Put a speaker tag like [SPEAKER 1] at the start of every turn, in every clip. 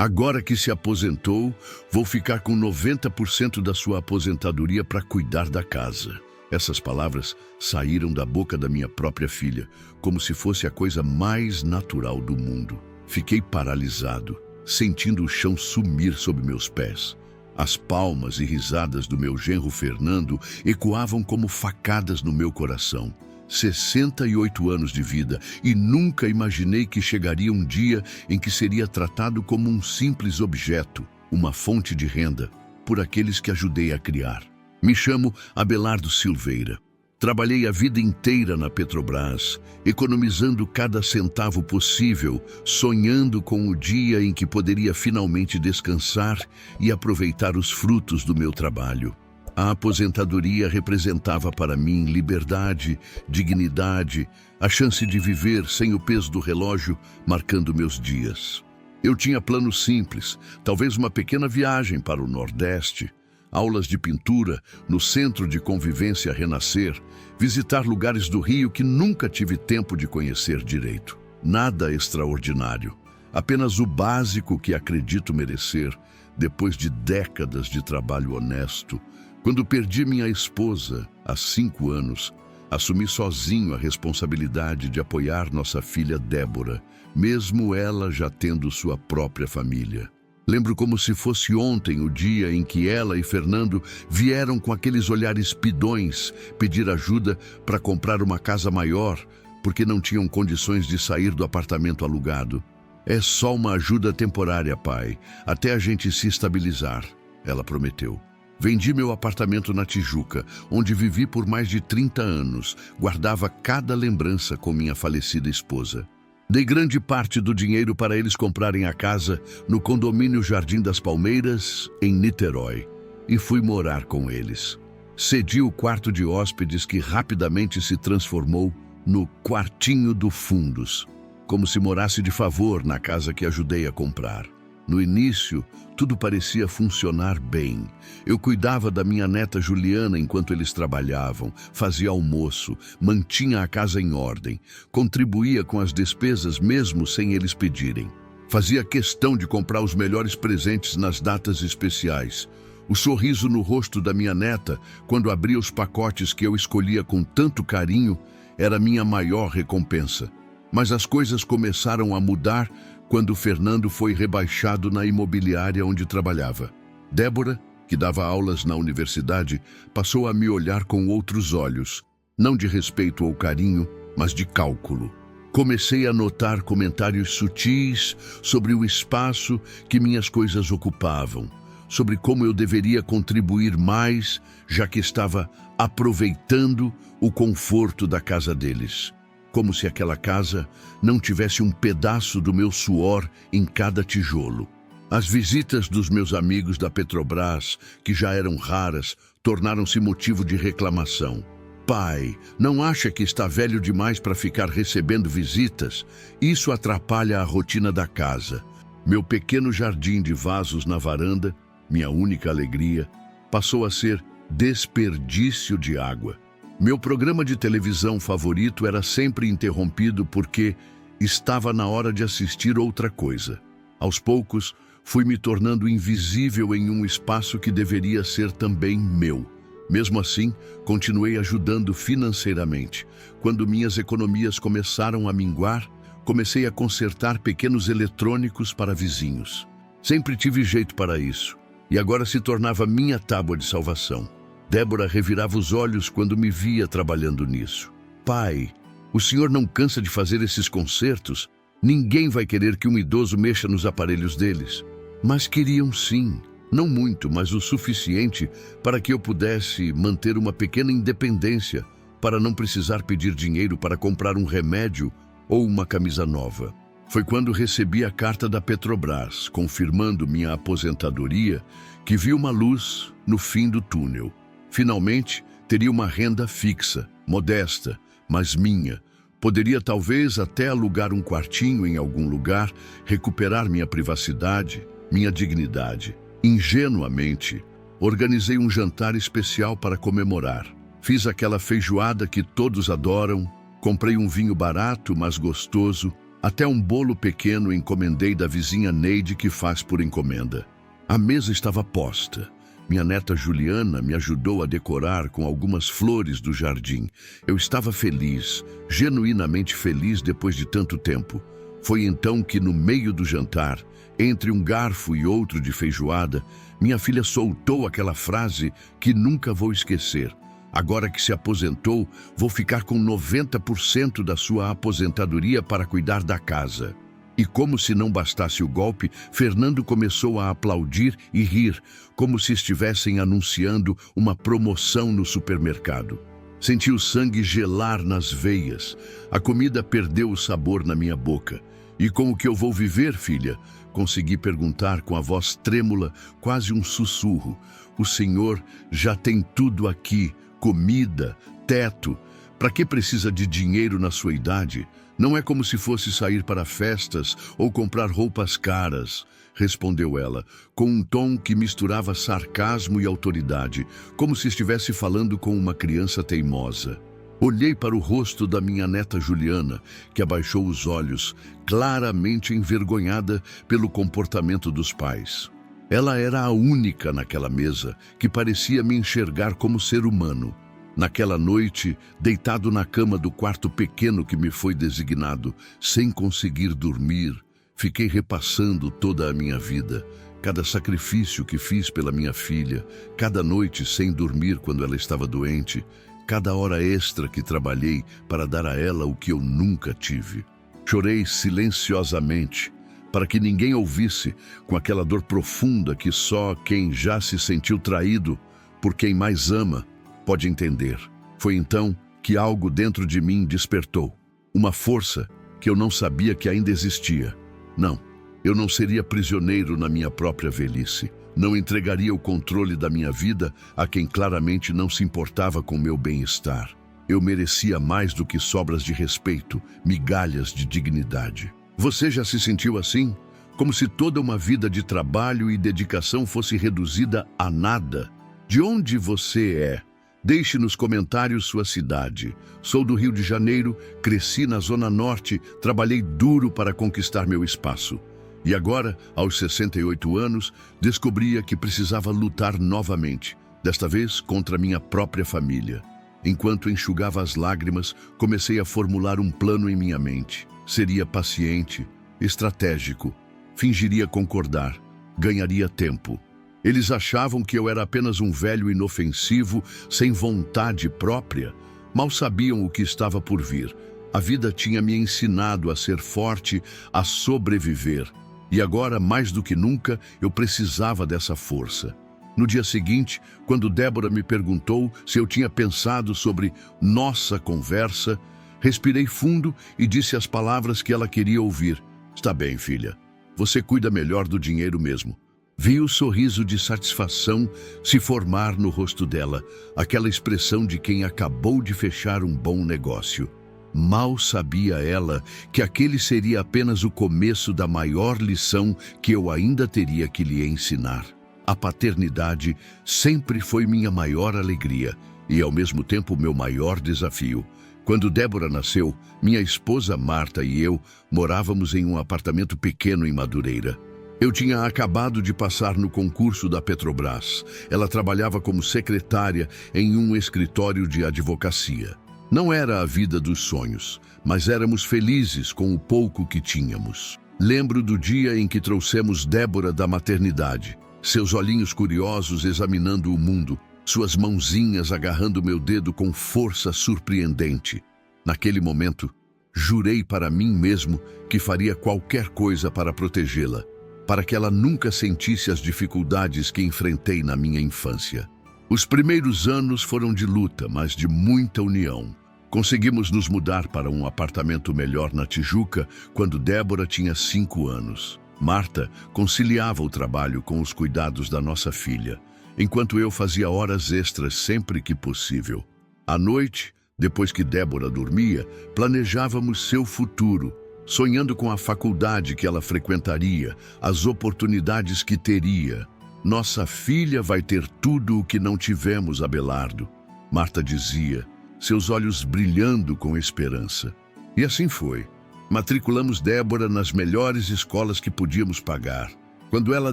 [SPEAKER 1] Agora que se aposentou, vou ficar com 90% da sua aposentadoria para cuidar da casa. Essas palavras saíram da boca da minha própria filha, como se fosse a coisa mais natural do mundo. Fiquei paralisado, sentindo o chão sumir sob meus pés. As palmas e risadas do meu genro Fernando ecoavam como facadas no meu coração. 68 anos de vida e nunca imaginei que chegaria um dia em que seria tratado como um simples objeto, uma fonte de renda, por aqueles que ajudei a criar. Me chamo Abelardo Silveira. Trabalhei a vida inteira na Petrobras, economizando cada centavo possível, sonhando com o dia em que poderia finalmente descansar e aproveitar os frutos do meu trabalho. A aposentadoria representava para mim liberdade, dignidade, a chance de viver sem o peso do relógio marcando meus dias. Eu tinha planos simples, talvez uma pequena viagem para o Nordeste, aulas de pintura no Centro de Convivência Renascer, visitar lugares do Rio que nunca tive tempo de conhecer direito. Nada extraordinário, apenas o básico que acredito merecer depois de décadas de trabalho honesto. Quando perdi minha esposa, há 5 anos, assumi sozinho a responsabilidade de apoiar nossa filha Débora, mesmo ela já tendo sua própria família. Lembro como se fosse ontem o dia em que ela e Fernando vieram com aqueles olhares pidões pedir ajuda para comprar uma casa maior, porque não tinham condições de sair do apartamento alugado. É só uma ajuda temporária, pai, até a gente se estabilizar, ela prometeu. Vendi meu apartamento na Tijuca, onde vivi por mais de 30 anos, guardava cada lembrança com minha falecida esposa. Dei grande parte do dinheiro para eles comprarem a casa no condomínio Jardim das Palmeiras, em Niterói, e fui morar com eles. Cedi o quarto de hóspedes que rapidamente se transformou no quartinho do fundos, como se morasse de favor na casa que ajudei a comprar. No início, tudo parecia funcionar bem. Eu cuidava da minha neta Juliana enquanto eles trabalhavam, fazia almoço, mantinha a casa em ordem, contribuía com as despesas mesmo sem eles pedirem. Fazia questão de comprar os melhores presentes nas datas especiais. O sorriso no rosto da minha neta, quando abria os pacotes que eu escolhia com tanto carinho, era minha maior recompensa. Mas as coisas começaram a mudar quando Fernando foi rebaixado na imobiliária onde trabalhava. Débora, que dava aulas na universidade, passou a me olhar com outros olhos, não de respeito ou carinho, mas de cálculo. Comecei a notar comentários sutis sobre o espaço que minhas coisas ocupavam, sobre como eu deveria contribuir mais, já que estava aproveitando o conforto da casa deles. Como se aquela casa não tivesse um pedaço do meu suor em cada tijolo. As visitas dos meus amigos da Petrobras, que já eram raras, tornaram-se motivo de reclamação. Pai, não acha que está velho demais para ficar recebendo visitas? Isso atrapalha a rotina da casa. Meu pequeno jardim de vasos na varanda, minha única alegria, passou a ser desperdício de água. Meu programa de televisão favorito era sempre interrompido porque estava na hora de assistir outra coisa. Aos poucos, fui me tornando invisível em um espaço que deveria ser também meu. Mesmo assim, continuei ajudando financeiramente. Quando minhas economias começaram a minguar, comecei a consertar pequenos eletrônicos para vizinhos. Sempre tive jeito para isso, e agora se tornava minha tábua de salvação. Débora revirava os olhos quando me via trabalhando nisso. Pai, o senhor não cansa de fazer esses concertos? Ninguém vai querer que um idoso mexa nos aparelhos deles. Mas queriam sim. Não muito, mas o suficiente para que eu pudesse manter uma pequena independência, para não precisar pedir dinheiro para comprar um remédio ou uma camisa nova. Foi quando recebi a carta da Petrobras, confirmando minha aposentadoria, que vi uma luz no fim do túnel. Finalmente, teria uma renda fixa, modesta, mas minha. Poderia talvez até alugar um quartinho em algum lugar, recuperar minha privacidade, minha dignidade. Ingenuamente, organizei um jantar especial para comemorar. Fiz aquela feijoada que todos adoram, comprei um vinho barato, mas gostoso, Até um bolo pequeno encomendei da vizinha Neide, que faz por encomenda. A mesa estava posta. Minha neta Juliana me ajudou a decorar com algumas flores do jardim. Eu estava feliz, genuinamente feliz depois de tanto tempo. Foi então que, no meio do jantar, entre um garfo e outro de feijoada, minha filha soltou aquela frase que nunca vou esquecer. Agora que se aposentou, vou ficar com 90% da sua aposentadoria para cuidar da casa. E como se não bastasse o golpe, Fernando começou a aplaudir e rir, como se estivessem anunciando uma promoção no supermercado. Senti o sangue gelar nas veias. A comida perdeu o sabor na minha boca. E como que eu vou viver, filha? Consegui perguntar com a voz trêmula, quase um sussurro. O senhor já tem tudo aqui, comida, teto. Para que precisa de dinheiro na sua idade? Não é como se fosse sair para festas ou comprar roupas caras, respondeu ela, com um tom que misturava sarcasmo e autoridade, como se estivesse falando com uma criança teimosa. Olhei para o rosto da minha neta Juliana, que abaixou os olhos, claramente envergonhada pelo comportamento dos pais. Ela era a única naquela mesa que parecia me enxergar como ser humano. Naquela noite, deitado na cama do quarto pequeno que me foi designado, sem conseguir dormir, fiquei repassando toda a minha vida, cada sacrifício que fiz pela minha filha, cada noite sem dormir quando ela estava doente, cada hora extra que trabalhei para dar a ela o que eu nunca tive. Chorei silenciosamente, para que ninguém ouvisse, com aquela dor profunda que só quem já se sentiu traído por quem mais ama pode entender. Foi então que algo dentro de mim despertou. Uma força que eu não sabia que ainda existia. Não, eu não seria prisioneiro na minha própria velhice. Não entregaria o controle da minha vida a quem claramente não se importava com meu bem-estar. Eu merecia mais do que sobras de respeito, migalhas de dignidade. Você já se sentiu assim? Como se toda uma vida de trabalho e dedicação fosse reduzida a nada? De onde você é? Deixe nos comentários sua cidade. Sou do Rio de Janeiro, cresci na Zona Norte, trabalhei duro para conquistar meu espaço. E agora, aos 68 anos, descobria que precisava lutar novamente, desta vez contra minha própria família. Enquanto enxugava as lágrimas, comecei a formular um plano em minha mente. Seria paciente, estratégico, fingiria concordar, ganharia tempo. Eles achavam que eu era apenas um velho inofensivo, sem vontade própria. Mal sabiam o que estava por vir. A vida tinha me ensinado a ser forte, a sobreviver. E agora, mais do que nunca, eu precisava dessa força. No dia seguinte, quando Débora me perguntou se eu tinha pensado sobre nossa conversa, respirei fundo e disse as palavras que ela queria ouvir. Está bem, filha. Você cuida melhor do dinheiro mesmo. Vi o sorriso de satisfação se formar no rosto dela, aquela expressão de quem acabou de fechar um bom negócio. Mal sabia ela que aquele seria apenas o começo da maior lição que eu ainda teria que lhe ensinar. A paternidade sempre foi minha maior alegria e, ao mesmo tempo, meu maior desafio. Quando Débora nasceu, minha esposa Marta e eu morávamos em um apartamento pequeno em Madureira. Eu tinha acabado de passar no concurso da Petrobras. Ela trabalhava como secretária em um escritório de advocacia. Não era a vida dos sonhos, mas éramos felizes com o pouco que tínhamos. Lembro do dia em que trouxemos Débora da maternidade, seus olhinhos curiosos examinando o mundo, suas mãozinhas agarrando meu dedo com força surpreendente. Naquele momento, jurei para mim mesmo que faria qualquer coisa para protegê-la, para que ela nunca sentisse as dificuldades que enfrentei na minha infância. Os primeiros anos foram de luta, mas de muita união. Conseguimos nos mudar para um apartamento melhor na Tijuca quando Débora tinha 5 anos. Marta conciliava o trabalho com os cuidados da nossa filha, enquanto eu fazia horas extras sempre que possível. À noite, depois que Débora dormia, planejávamos seu futuro, sonhando com a faculdade que ela frequentaria, as oportunidades que teria. Nossa filha vai ter tudo o que não tivemos, Abelardo, Marta dizia, seus olhos brilhando com esperança. E assim foi. Matriculamos Débora nas melhores escolas que podíamos pagar. Quando ela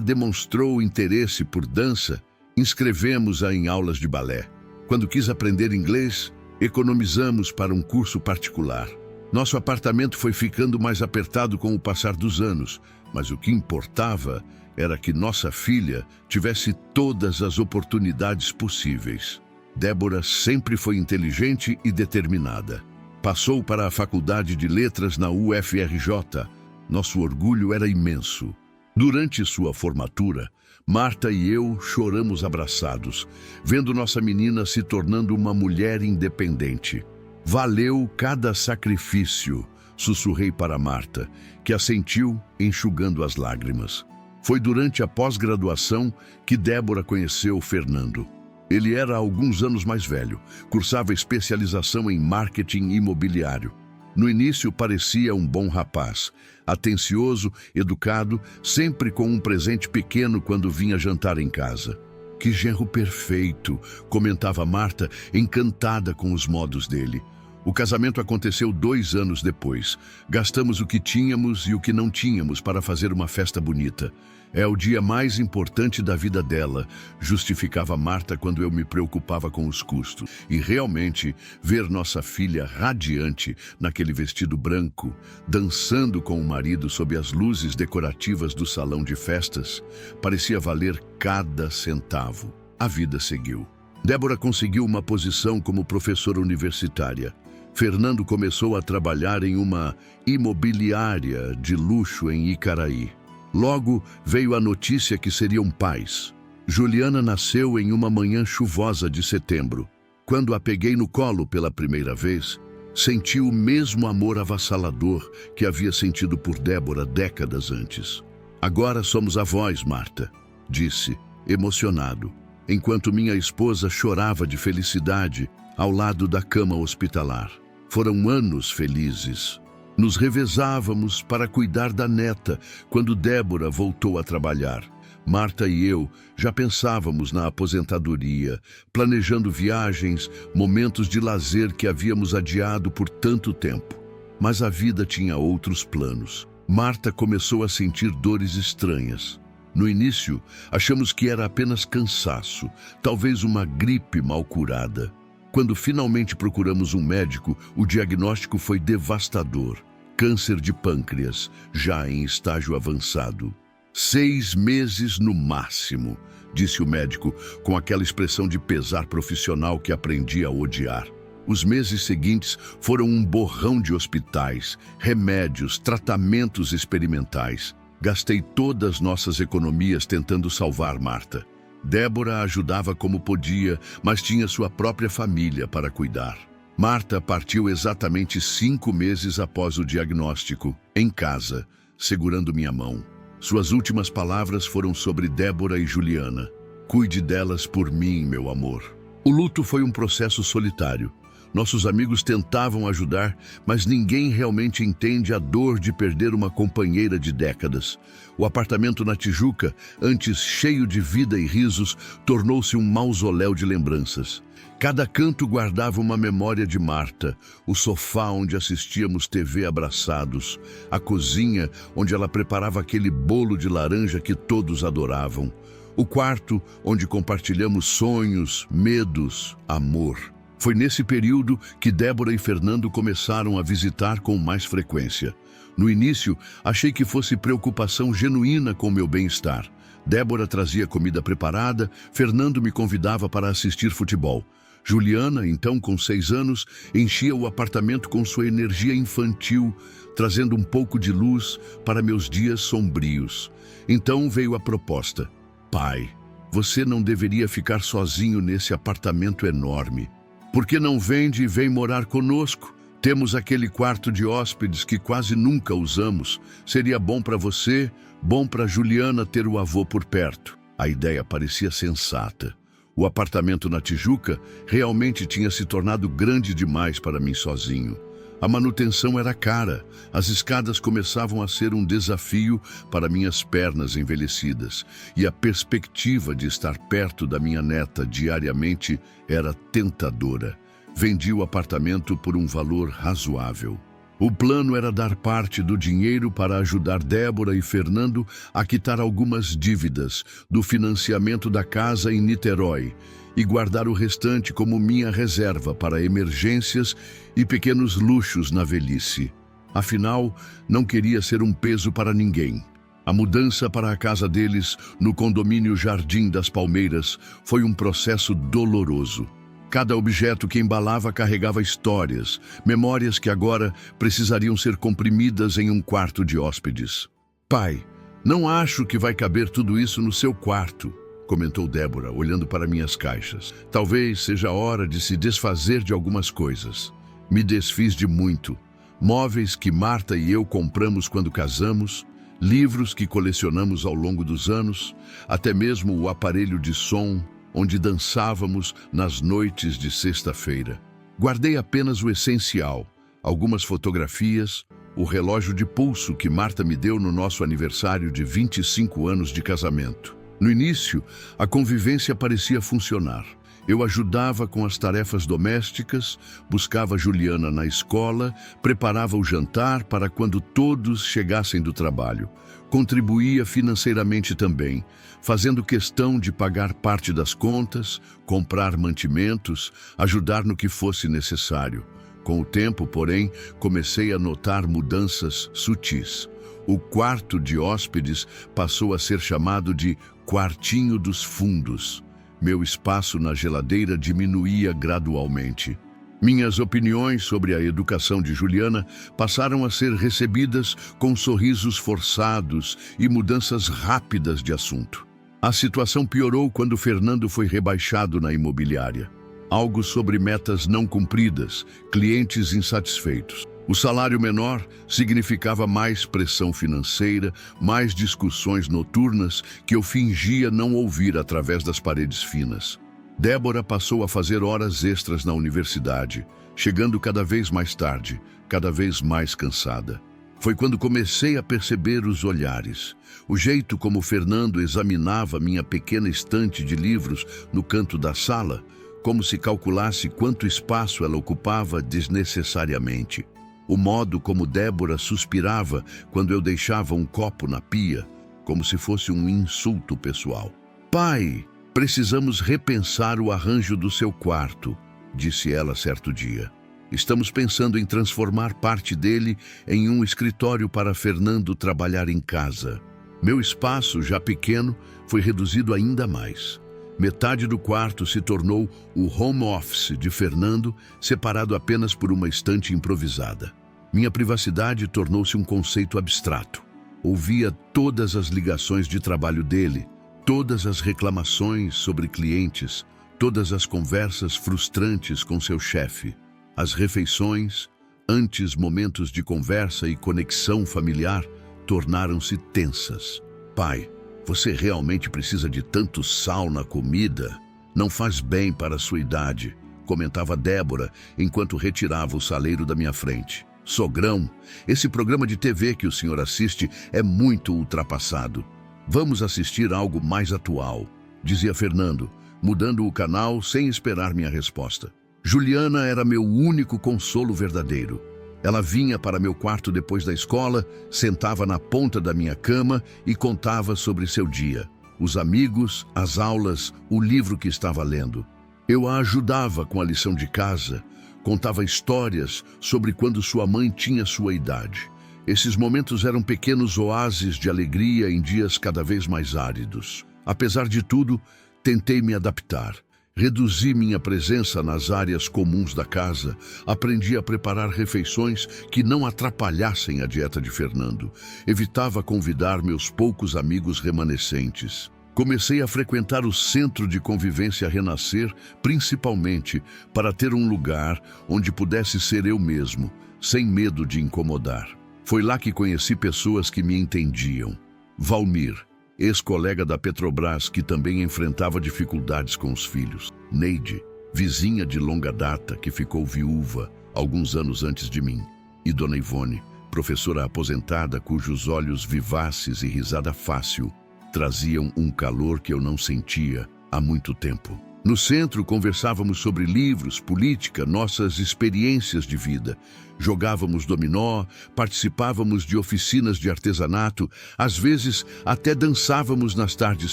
[SPEAKER 1] demonstrou interesse por dança, inscrevemos-a em aulas de balé. Quando quis aprender inglês, economizamos para um curso particular. Nosso apartamento foi ficando mais apertado com o passar dos anos, mas o que importava era que nossa filha tivesse todas as oportunidades possíveis. Débora sempre foi inteligente e determinada. Passou para a Faculdade de Letras na UFRJ. Nosso orgulho era imenso. Durante sua formatura, Marta e eu choramos abraçados, vendo nossa menina se tornando uma mulher independente. Valeu cada sacrifício, sussurrei para Marta, que assentiu, enxugando as lágrimas. Foi durante a pós-graduação que Débora conheceu Fernando. Ele era alguns anos mais velho, cursava especialização em marketing imobiliário. No início parecia um bom rapaz, atencioso, educado, sempre com um presente pequeno quando vinha jantar em casa. Que genro perfeito, comentava Marta, encantada com os modos dele. O casamento aconteceu 2 anos depois. Gastamos o que tínhamos e o que não tínhamos para fazer uma festa bonita. É o dia mais importante da vida dela, justificava Marta quando eu me preocupava com os custos. E realmente, ver nossa filha radiante naquele vestido branco, dançando com o marido sob as luzes decorativas do salão de festas, parecia valer cada centavo. A vida seguiu. Débora conseguiu uma posição como professora universitária. Fernando começou a trabalhar em uma imobiliária de luxo em Icaraí. Logo veio a notícia que seriam pais. Juliana nasceu em uma manhã chuvosa de setembro. Quando a peguei no colo pela primeira vez, senti o mesmo amor avassalador que havia sentido por Débora décadas antes. Agora somos avós, Marta, disse, emocionado, enquanto minha esposa chorava de felicidade ao lado da cama hospitalar. Foram anos felizes. Nos revezávamos para cuidar da neta quando Débora voltou a trabalhar. Marta e eu já pensávamos na aposentadoria, planejando viagens, momentos de lazer que havíamos adiado por tanto tempo. Mas a vida tinha outros planos. Marta começou a sentir dores estranhas. No início, achamos que era apenas cansaço, talvez uma gripe mal curada. Quando finalmente procuramos um médico, o diagnóstico foi devastador. Câncer de pâncreas, já em estágio avançado. 6 meses no máximo, disse o médico, com aquela expressão de pesar profissional que aprendi a odiar. Os meses seguintes foram um borrão de hospitais, remédios, tratamentos experimentais. Gastei todas nossas economias tentando salvar Marta. Débora ajudava como podia, mas tinha sua própria família para cuidar. Marta partiu exatamente 5 meses após o diagnóstico, em casa, segurando minha mão. Suas últimas palavras foram sobre Débora e Juliana. Cuide delas por mim, meu amor. O luto foi um processo solitário. Nossos amigos tentavam ajudar, mas ninguém realmente entende a dor de perder uma companheira de décadas. O apartamento na Tijuca, antes cheio de vida e risos, tornou-se um mausoléu de lembranças. Cada canto guardava uma memória de Marta, o sofá onde assistíamos TV abraçados, a cozinha onde ela preparava aquele bolo de laranja que todos adoravam, o quarto onde compartilhamos sonhos, medos, amor. Foi nesse período que Débora e Fernando começaram a visitar com mais frequência. No início, achei que fosse preocupação genuína com meu bem-estar. Débora trazia comida preparada, Fernando me convidava para assistir futebol. Juliana, então com 6 anos, enchia o apartamento com sua energia infantil, trazendo um pouco de luz para meus dias sombrios. Então veio a proposta. Pai, você não deveria ficar sozinho nesse apartamento enorme. Por que não vende e vem morar conosco? Temos aquele quarto de hóspedes que quase nunca usamos. Seria bom para você, bom para Juliana ter o avô por perto. A ideia parecia sensata. O apartamento na Tijuca realmente tinha se tornado grande demais para mim sozinho. A manutenção era cara, as escadas começavam a ser um desafio para minhas pernas envelhecidas, e a perspectiva de estar perto da minha neta diariamente era tentadora. Vendi o apartamento por um valor razoável. O plano era dar parte do dinheiro para ajudar Débora e Fernando a quitar algumas dívidas do financiamento da casa em Niterói e guardar o restante como minha reserva para emergências e pequenos luxos na velhice. Afinal, não queria ser um peso para ninguém. A mudança para a casa deles, no condomínio Jardim das Palmeiras, foi um processo doloroso. Cada objeto que embalava carregava histórias, memórias que agora precisariam ser comprimidas em um quarto de hóspedes. Pai, não acho que vai caber tudo isso no seu quarto, comentou Débora, olhando para minhas caixas. Talvez seja a hora de se desfazer de algumas coisas. Me desfiz de muito. Móveis que Marta e eu compramos quando casamos, livros que colecionamos ao longo dos anos, até mesmo o aparelho de som onde dançávamos nas noites de sexta-feira. Guardei apenas o essencial, algumas fotografias, o relógio de pulso que Marta me deu no nosso aniversário de 25 anos de casamento. No início, a convivência parecia funcionar. Eu ajudava com as tarefas domésticas, buscava Juliana na escola, preparava o jantar para quando todos chegassem do trabalho. Contribuía financeiramente também, fazendo questão de pagar parte das contas, comprar mantimentos, ajudar no que fosse necessário. Com o tempo, porém, comecei a notar mudanças sutis. O quarto de hóspedes passou a ser chamado de quartinho dos fundos. Meu espaço na geladeira diminuía gradualmente. Minhas opiniões sobre a educação de Juliana passaram a ser recebidas com sorrisos forçados e mudanças rápidas de assunto. A situação piorou quando Fernando foi rebaixado na imobiliária. Algo sobre metas não cumpridas, clientes insatisfeitos. O salário menor significava mais pressão financeira, mais discussões noturnas que eu fingia não ouvir através das paredes finas. Débora passou a fazer horas extras na universidade, chegando cada vez mais tarde, cada vez mais cansada. Foi quando comecei a perceber os olhares, o jeito como Fernando examinava minha pequena estante de livros no canto da sala, como se calculasse quanto espaço ela ocupava desnecessariamente. O modo como Débora suspirava quando eu deixava um copo na pia, como se fosse um insulto pessoal. Pai, precisamos repensar o arranjo do seu quarto, disse ela certo dia. Estamos pensando em transformar parte dele em um escritório para Fernando trabalhar em casa. Meu espaço, já pequeno, foi reduzido ainda mais. Metade do quarto se tornou o home office de Fernando, separado apenas por uma estante improvisada. Minha privacidade tornou-se um conceito abstrato. Ouvia todas as ligações de trabalho dele, todas as reclamações sobre clientes, todas as conversas frustrantes com seu chefe. As refeições, antes momentos de conversa e conexão familiar, tornaram-se tensas. Pai, você realmente precisa de tanto sal na comida? Não faz bem para a sua idade, comentava Débora enquanto retirava o saleiro da minha frente. Sogrão, esse programa de TV que o senhor assiste é muito ultrapassado. Vamos assistir algo mais atual, dizia Fernando, mudando o canal sem esperar minha resposta. Juliana era meu único consolo verdadeiro. Ela vinha para meu quarto depois da escola, sentava na ponta da minha cama e contava sobre seu dia, os amigos, as aulas, o livro que estava lendo. Eu a ajudava com a lição de casa, contava histórias sobre quando sua mãe tinha sua idade. Esses momentos eram pequenos oásis de alegria em dias cada vez mais áridos. Apesar de tudo, tentei me adaptar. Reduzi minha presença nas áreas comuns da casa, aprendi a preparar refeições que não atrapalhassem a dieta de Fernando. Evitava convidar meus poucos amigos remanescentes. Comecei a frequentar o Centro de Convivência Renascer, principalmente para ter um lugar onde pudesse ser eu mesmo, sem medo de incomodar. Foi lá que conheci pessoas que me entendiam. Valmir, ex-colega da Petrobras, que também enfrentava dificuldades com os filhos. Neide, vizinha de longa data, que ficou viúva alguns anos antes de mim. E Dona Ivone, professora aposentada cujos olhos vivaces e risada fácil traziam um calor que eu não sentia há muito tempo. No centro, conversávamos sobre livros, política, nossas experiências de vida. Jogávamos dominó, participávamos de oficinas de artesanato, às vezes até dançávamos nas tardes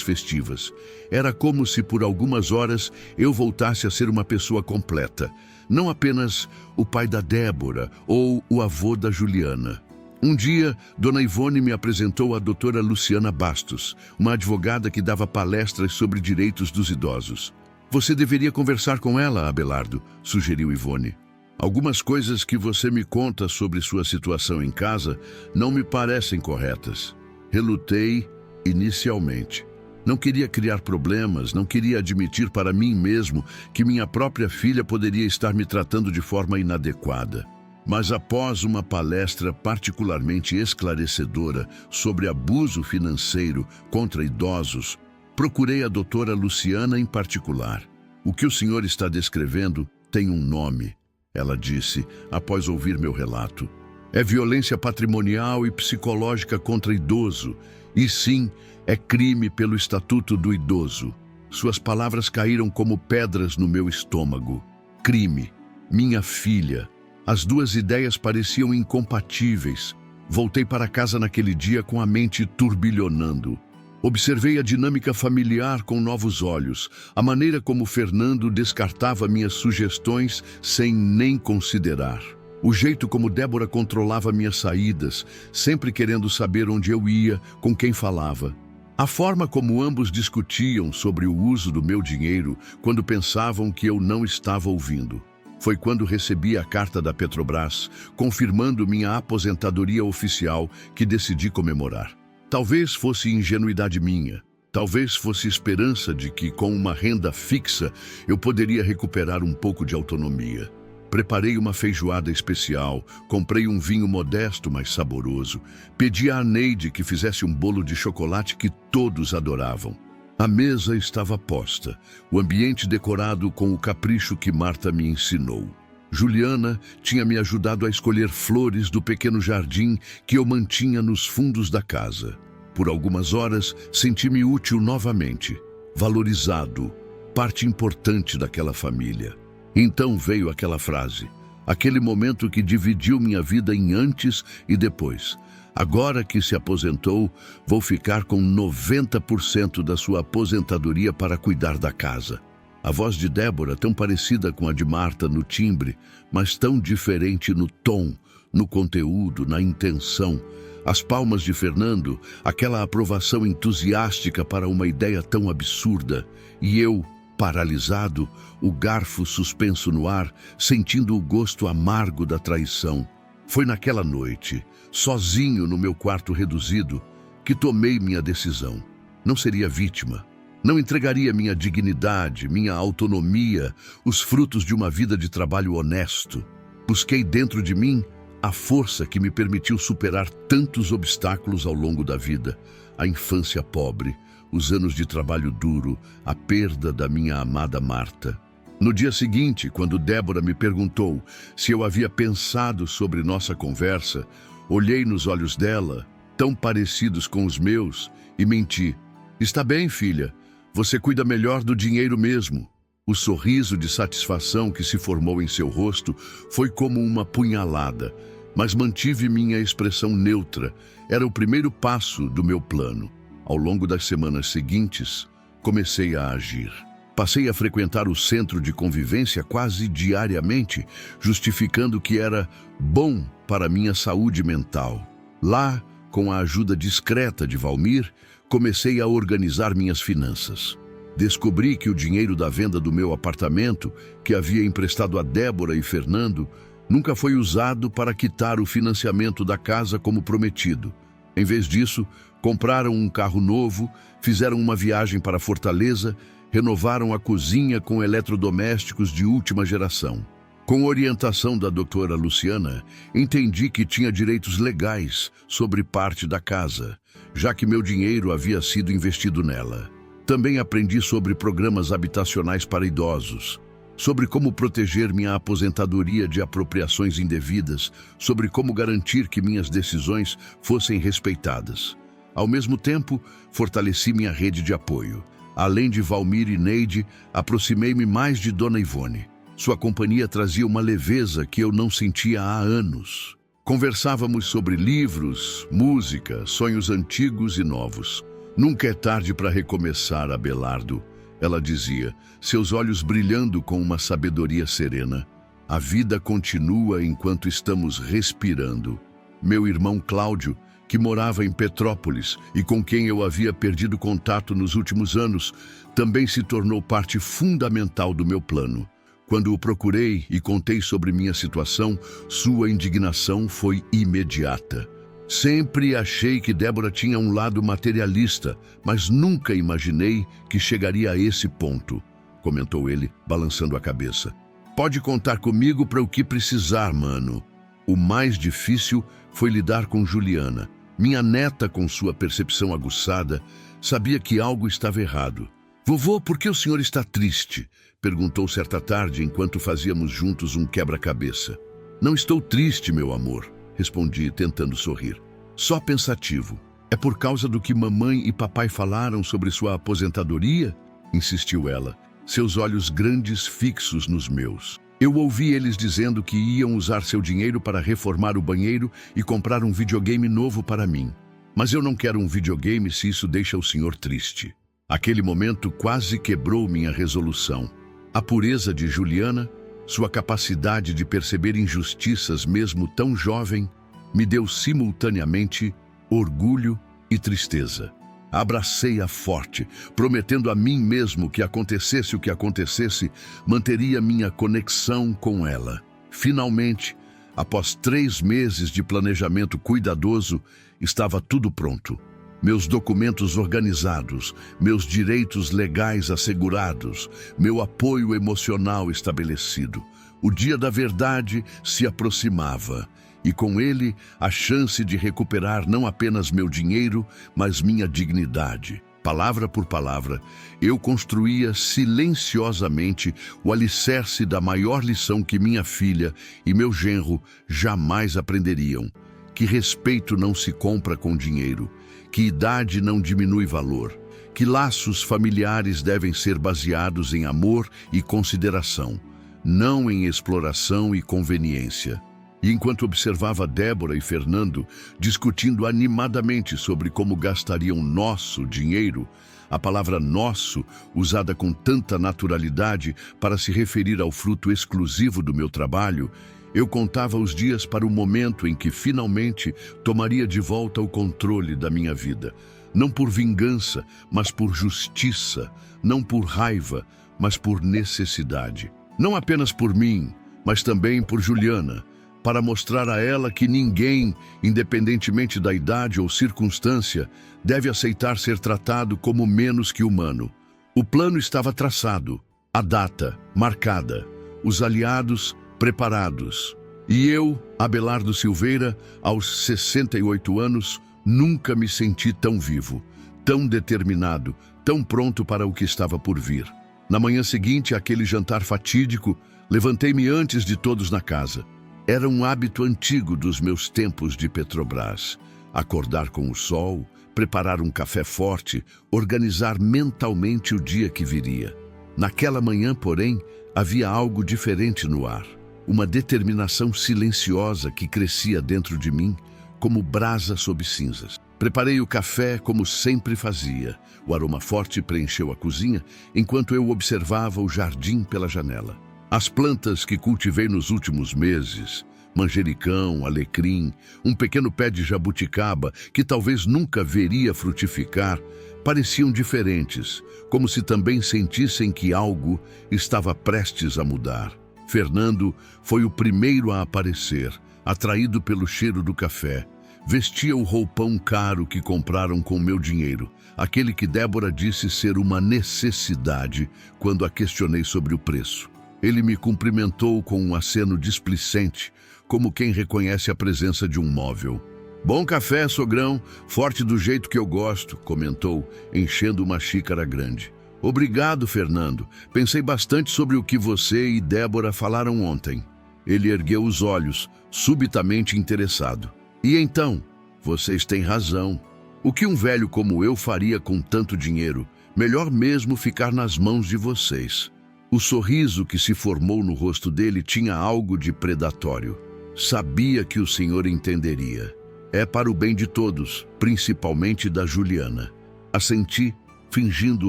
[SPEAKER 1] festivas. Era como se por algumas horas eu voltasse a ser uma pessoa completa, não apenas o pai da Débora ou o avô da Juliana. Um dia, Dona Ivone me apresentou a doutora Luciana Bastos, uma advogada que dava palestras sobre direitos dos idosos. Você deveria conversar com ela, Abelardo, sugeriu Ivone. Algumas coisas que você me conta sobre sua situação em casa não me parecem corretas. Relutei inicialmente. Não queria criar problemas, não queria admitir para mim mesmo que minha própria filha poderia estar me tratando de forma inadequada. Mas após uma palestra particularmente esclarecedora sobre abuso financeiro contra idosos, procurei a doutora Luciana em particular. O que o senhor está descrevendo tem um nome, ela disse, após ouvir meu relato. É violência patrimonial e psicológica contra idoso. E sim, é crime pelo Estatuto do Idoso. Suas palavras caíram como pedras no meu estômago. Crime. Minha filha. As duas ideias pareciam incompatíveis. Voltei para casa naquele dia com a mente turbilhonando. Observei a dinâmica familiar com novos olhos, a maneira como Fernando descartava minhas sugestões sem nem considerar. O jeito como Débora controlava minhas saídas, sempre querendo saber onde eu ia, com quem falava. A forma como ambos discutiam sobre o uso do meu dinheiro quando pensavam que eu não estava ouvindo. Foi quando recebi a carta da Petrobras, confirmando minha aposentadoria oficial, que decidi comemorar. Talvez fosse ingenuidade minha, talvez fosse esperança de que, com uma renda fixa, eu poderia recuperar um pouco de autonomia. Preparei uma feijoada especial, comprei um vinho modesto, mas saboroso. Pedi à Neide que fizesse um bolo de chocolate que todos adoravam. A mesa estava posta, o ambiente decorado com o capricho que Marta me ensinou. Juliana tinha me ajudado a escolher flores do pequeno jardim que eu mantinha nos fundos da casa. Por algumas horas, senti-me útil novamente, valorizado, parte importante daquela família. Então veio aquela frase, aquele momento que dividiu minha vida em antes e depois. Agora que se aposentou, vou ficar com 90% da sua aposentadoria para cuidar da casa. A voz de Débora, tão parecida com a de Marta no timbre, mas tão diferente no tom, no conteúdo, na intenção. As palmas de Fernando, aquela aprovação entusiástica para uma ideia tão absurda. E eu, paralisado, o garfo suspenso no ar, sentindo o gosto amargo da traição. Foi naquela noite, sozinho no meu quarto reduzido, que tomei minha decisão. Não seria vítima. Não entregaria minha dignidade, minha autonomia, os frutos de uma vida de trabalho honesto. Busquei dentro de mim a força que me permitiu superar tantos obstáculos ao longo da vida. A infância pobre, os anos de trabalho duro, a perda da minha amada Marta. No dia seguinte, quando Débora me perguntou se eu havia pensado sobre nossa conversa, olhei nos olhos dela, tão parecidos com os meus, e menti. Está bem, filha. Você cuida melhor do dinheiro mesmo. O sorriso de satisfação que se formou em seu rosto foi como uma punhalada, mas mantive minha expressão neutra. Era o primeiro passo do meu plano. Ao longo das semanas seguintes, comecei a agir. Passei a frequentar o centro de convivência quase diariamente, justificando que era bom para minha saúde mental. Lá, com a ajuda discreta de Valmir, comecei a organizar minhas finanças. Descobri que o dinheiro da venda do meu apartamento, que havia emprestado a Débora e Fernando, nunca foi usado para quitar o financiamento da casa como prometido. Em vez disso, compraram um carro novo, fizeram uma viagem para Fortaleza, renovaram a cozinha com eletrodomésticos de última geração. Com orientação da doutora Luciana, entendi que tinha direitos legais sobre parte da casa, já que meu dinheiro havia sido investido nela. Também aprendi sobre programas habitacionais para idosos, sobre como proteger minha aposentadoria de apropriações indevidas, sobre como garantir que minhas decisões fossem respeitadas. Ao mesmo tempo, fortaleci minha rede de apoio. Além de Valmir e Neide, aproximei-me mais de Dona Ivone. Sua companhia trazia uma leveza que eu não sentia há anos. Conversávamos sobre livros, música, sonhos antigos e novos. Nunca é tarde para recomeçar, Abelardo, ela dizia, seus olhos brilhando com uma sabedoria serena. A vida continua enquanto estamos respirando. Meu irmão Cláudio, que morava em Petrópolis e com quem eu havia perdido contato nos últimos anos, também se tornou parte fundamental do meu plano. Quando o procurei e contei sobre minha situação, sua indignação foi imediata. Sempre achei que Débora tinha um lado materialista, mas nunca imaginei que chegaria a esse ponto, comentou ele, balançando a cabeça. Pode contar comigo para o que precisar, mano. O mais difícil foi lidar com Juliana. Minha neta, com sua percepção aguçada, sabia que algo estava errado. Vovô, por que o senhor está triste? Perguntou certa tarde enquanto fazíamos juntos um quebra-cabeça. Não estou triste, meu amor, respondi, tentando sorrir. Só pensativo. É por causa do que mamãe e papai falaram sobre sua aposentadoria? Insistiu ela, seus olhos grandes fixos nos meus. Eu ouvi eles dizendo que iam usar seu dinheiro para reformar o banheiro e comprar um videogame novo para mim. Mas eu não quero um videogame se isso deixa o senhor triste. Aquele momento quase quebrou minha resolução. A pureza de Juliana, sua capacidade de perceber injustiças mesmo tão jovem, me deu simultaneamente orgulho e tristeza. Abracei-a forte, prometendo a mim mesmo que acontecesse o que acontecesse, manteria minha conexão com ela. Finalmente, após 3 meses de planejamento cuidadoso, estava tudo pronto. Meus documentos organizados, meus direitos legais assegurados, meu apoio emocional estabelecido. O dia da verdade se aproximava. E com ele, a chance de recuperar não apenas meu dinheiro, mas minha dignidade. Palavra por palavra, eu construía silenciosamente o alicerce da maior lição que minha filha e meu genro jamais aprenderiam. Que respeito não se compra com dinheiro, que idade não diminui valor, que laços familiares devem ser baseados em amor e consideração, não em exploração e conveniência. E enquanto observava Débora e Fernando discutindo animadamente sobre como gastariam nosso dinheiro, a palavra nosso, usada com tanta naturalidade para se referir ao fruto exclusivo do meu trabalho, eu contava os dias para o momento em que finalmente tomaria de volta o controle da minha vida. Não por vingança, mas por justiça, não por raiva, mas por necessidade. Não apenas por mim, mas também por Juliana, para mostrar a ela que ninguém, independentemente da idade ou circunstância, deve aceitar ser tratado como menos que humano. O plano estava traçado, a data marcada, os aliados preparados. E eu, Abelardo Silveira, aos 68 anos, nunca me senti tão vivo, tão determinado, tão pronto para o que estava por vir. Na manhã seguinte àquele jantar fatídico, levantei-me antes de todos na casa. Era um hábito antigo dos meus tempos de Petrobras. Acordar com o sol, preparar um café forte, organizar mentalmente o dia que viria. Naquela manhã, porém, havia algo diferente no ar. Uma determinação silenciosa que crescia dentro de mim, como brasa sob cinzas. Preparei o café como sempre fazia. O aroma forte preencheu a cozinha, enquanto eu observava o jardim pela janela. As plantas que cultivei nos últimos meses, manjericão, alecrim, um pequeno pé de jabuticaba que talvez nunca veria frutificar, pareciam diferentes, como se também sentissem que algo estava prestes a mudar. Fernando foi o primeiro a aparecer, atraído pelo cheiro do café. Vestia o roupão caro que compraram com meu dinheiro, aquele que Débora disse ser uma necessidade quando a questionei sobre o preço. Ele me cumprimentou com um aceno displicente, como quem reconhece a presença de um móvel. Bom café, sogrão, forte do jeito que eu gosto, comentou, enchendo uma xícara grande. Obrigado, Fernando. Pensei bastante sobre o que você e Débora falaram ontem. Ele ergueu os olhos, subitamente interessado. E então? Vocês têm razão. O que um velho como eu faria com tanto dinheiro? Melhor mesmo ficar nas mãos de vocês. O sorriso que se formou no rosto dele tinha algo de predatório. Sabia que o senhor entenderia. É para o bem de todos, principalmente da Juliana. Assenti, fingindo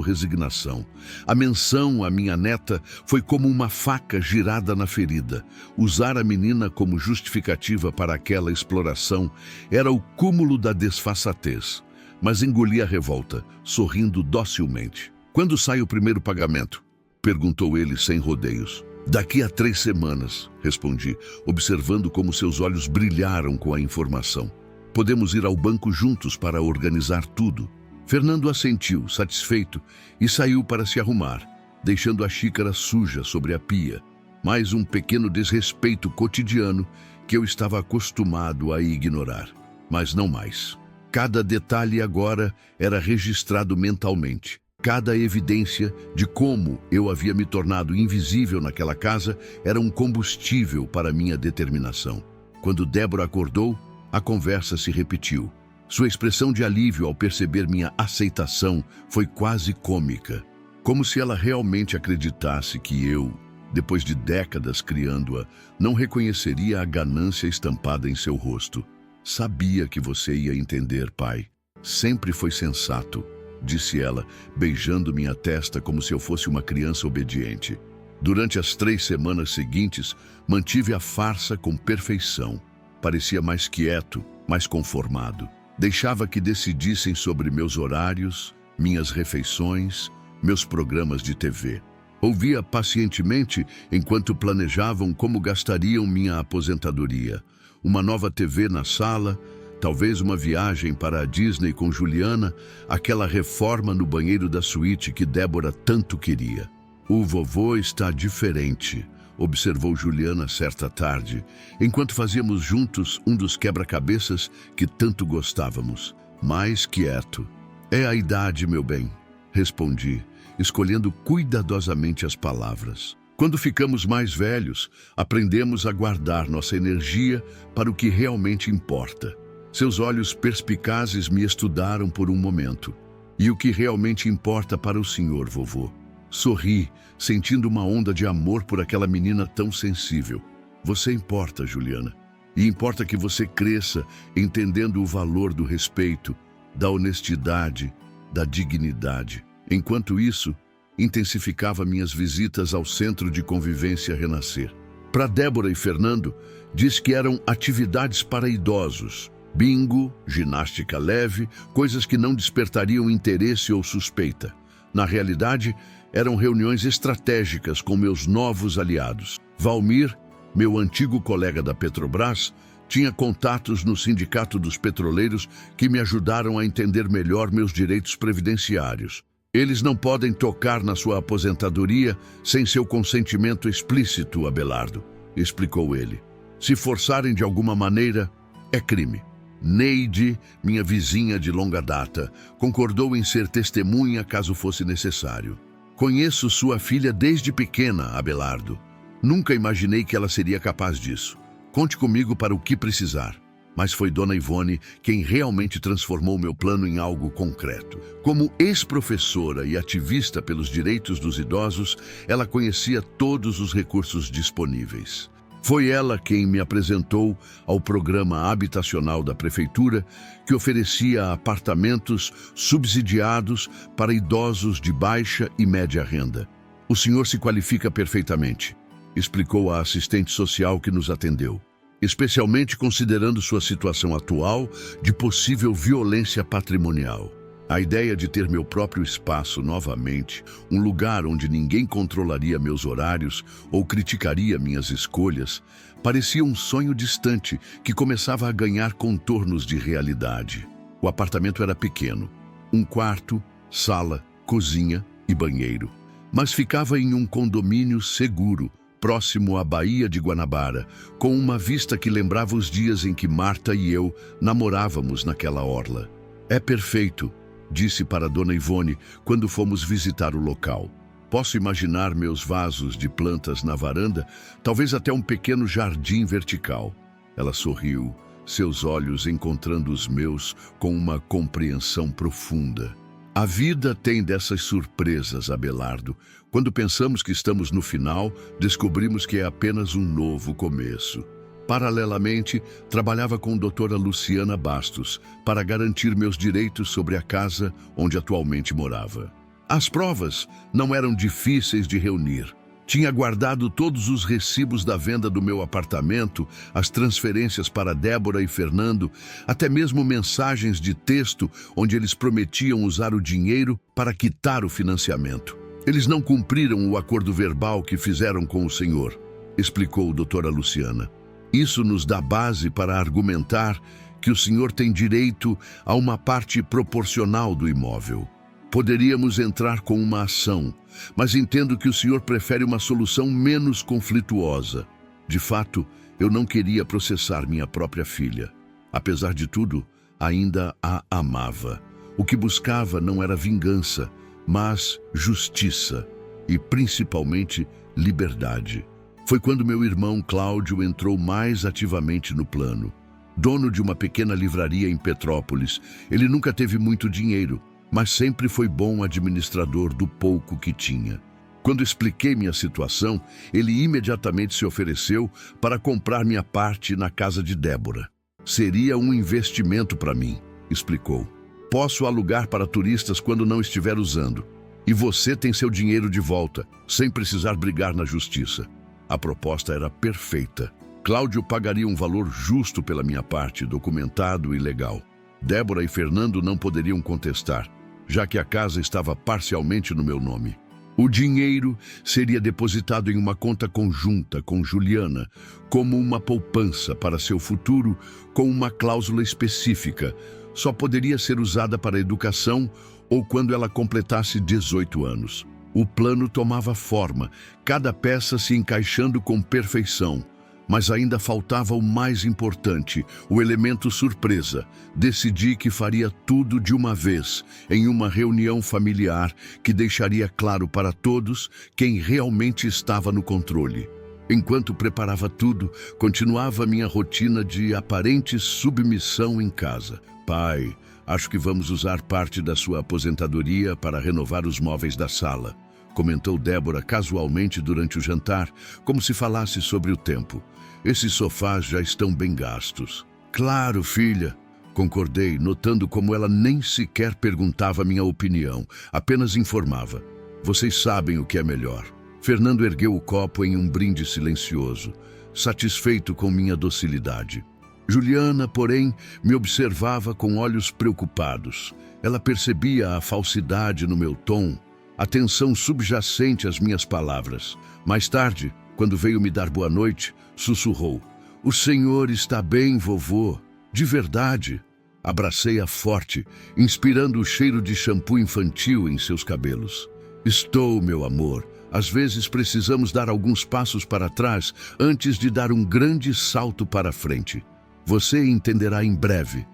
[SPEAKER 1] resignação. A menção à minha neta foi como uma faca girada na ferida. Usar a menina como justificativa para aquela exploração era o cúmulo da desfaçatez. Mas engoli a revolta, sorrindo docilmente. "Quando sai o primeiro pagamento?" perguntou ele sem rodeios. "Daqui a 3 semanas, respondi, observando como seus olhos brilharam com a informação. "Podemos ir ao banco juntos para organizar tudo." Fernando assentiu, satisfeito, e saiu para se arrumar, deixando a xícara suja sobre a pia. Mais um pequeno desrespeito cotidiano que eu estava acostumado a ignorar. Mas não mais. Cada detalhe agora era registrado mentalmente. Cada evidência de como eu havia me tornado invisível naquela casa era um combustível para minha determinação. Quando Débora acordou, a conversa se repetiu. Sua expressão de alívio ao perceber minha aceitação foi quase cômica, como se ela realmente acreditasse que eu, depois de décadas criando-a, não reconheceria a ganância estampada em seu rosto. "Sabia que você ia entender, pai. Sempre foi sensato", disse ela, beijando minha testa como se eu fosse uma criança obediente. Durante as 3 semanas seguintes, mantive a farsa com perfeição. Parecia mais quieto, mais conformado. Deixava que decidissem sobre meus horários, minhas refeições, meus programas de TV. Ouvia pacientemente enquanto planejavam como gastariam minha aposentadoria. Uma nova TV na sala, talvez uma viagem para a Disney com Juliana, aquela reforma no banheiro da suíte que Débora tanto queria. "O vovô está diferente", observou Juliana certa tarde, enquanto fazíamos juntos um dos quebra-cabeças que tanto gostávamos. "Mais quieto." "É a idade, meu bem", respondi, escolhendo cuidadosamente as palavras. "Quando ficamos mais velhos, aprendemos a guardar nossa energia para o que realmente importa." Seus olhos perspicazes me estudaram por um momento. "E o que realmente importa para o senhor, vovô?" Sorri, sentindo uma onda de amor por aquela menina tão sensível. "Você importa, Juliana. E importa que você cresça entendendo o valor do respeito, da honestidade, da dignidade." Enquanto isso, intensificava minhas visitas ao Centro de Convivência Renascer. Para Débora e Fernando, diz que eram atividades para idosos. Bingo, ginástica leve, coisas que não despertariam interesse ou suspeita. Na realidade, eram reuniões estratégicas com meus novos aliados. Valmir, meu antigo colega da Petrobras, tinha contatos no Sindicato dos Petroleiros que me ajudaram a entender melhor meus direitos previdenciários. "Eles não podem tocar na sua aposentadoria sem seu consentimento explícito, Abelardo", explicou ele. "Se forçarem de alguma maneira, é crime." Neide, minha vizinha de longa data, concordou em ser testemunha caso fosse necessário. "Conheço sua filha desde pequena, Abelardo. Nunca imaginei que ela seria capaz disso. Conte comigo para o que precisar." Mas foi Dona Ivone quem realmente transformou meu plano em algo concreto. Como ex-professora e ativista pelos direitos dos idosos, ela conhecia todos os recursos disponíveis. Foi ela quem me apresentou ao programa habitacional da prefeitura, que oferecia apartamentos subsidiados para idosos de baixa e média renda. "O senhor se qualifica perfeitamente", explicou a assistente social que nos atendeu, "especialmente considerando sua situação atual de possível violência patrimonial. A ideia de ter meu próprio espaço novamente, um lugar onde ninguém controlaria meus horários ou criticaria minhas escolhas, parecia um sonho distante que começava a ganhar contornos de realidade. O apartamento era pequeno, um quarto, sala, cozinha e banheiro, mas ficava em um condomínio seguro, próximo à Baía de Guanabara, com uma vista que lembrava os dias em que Marta e eu namorávamos naquela orla. "É perfeito", disse para Dona Ivone quando fomos visitar o local. "Posso imaginar meus vasos de plantas na varanda, talvez até um pequeno jardim vertical." Ela sorriu, seus olhos encontrando os meus com uma compreensão profunda. A vida tem dessas surpresas, Abelardo. Quando pensamos que estamos no final, descobrimos que é apenas um novo começo. Paralelamente, trabalhava com a doutora Luciana Bastos para garantir meus direitos sobre a casa onde atualmente morava. As provas não eram difíceis de reunir. Tinha guardado todos os recibos da venda do meu apartamento, as transferências para Débora e Fernando, até mesmo mensagens de texto onde eles prometiam usar o dinheiro para quitar o financiamento. Eles não cumpriram o acordo verbal que fizeram com o senhor, explicou a doutora Luciana. Isso nos dá base para argumentar que o senhor tem direito a uma parte proporcional do imóvel. Poderíamos entrar com uma ação, mas entendo que o senhor prefere uma solução menos conflituosa. De fato, eu não queria processar minha própria filha. Apesar de tudo, ainda a amava. O que buscava não era vingança, mas justiça e, principalmente, liberdade. Foi quando meu irmão Cláudio entrou mais ativamente no plano. Dono de uma pequena livraria em Petrópolis, ele nunca teve muito dinheiro, mas sempre foi bom administrador do pouco que tinha. Quando expliquei minha situação, ele imediatamente se ofereceu para comprar minha parte na casa de Débora. Seria um investimento para mim, explicou. Posso alugar para turistas quando não estiver usando. E você tem seu dinheiro de volta, sem precisar brigar na justiça. A proposta era perfeita. Cláudio pagaria um valor justo pela minha parte, documentado e legal. Débora e Fernando não poderiam contestar, já que a casa estava parcialmente no meu nome. O dinheiro seria depositado em uma conta conjunta com Juliana, como uma poupança para seu futuro, com uma cláusula específica. Só poderia ser usada para educação ou quando ela completasse 18 anos. O plano tomava forma, cada peça se encaixando com perfeição. Mas ainda faltava o mais importante, o elemento surpresa. Decidi que faria tudo de uma vez, em uma reunião familiar que deixaria claro para todos quem realmente estava no controle. Enquanto preparava tudo, continuava minha rotina de aparente submissão em casa. Pai, acho que vamos usar parte da sua aposentadoria para renovar os móveis da sala, comentou Débora casualmente durante o jantar, como se falasse sobre o tempo. Esses sofás já estão bem gastos. Claro, filha, concordei, notando como ela nem sequer perguntava minha opinião, apenas informava. Vocês sabem o que é melhor. Fernando ergueu o copo em um brinde silencioso, satisfeito com minha docilidade. Juliana, porém, me observava com olhos preocupados. Ela percebia a falsidade no meu tom, a tensão subjacente às minhas palavras. Mais tarde, quando veio me dar boa noite, sussurrou. O senhor está bem, vovô? De verdade. Abracei-a forte, inspirando o cheiro de shampoo infantil em seus cabelos. Estou, meu amor. Às vezes precisamos dar alguns passos para trás antes de dar um grande salto para frente. Você entenderá em breve.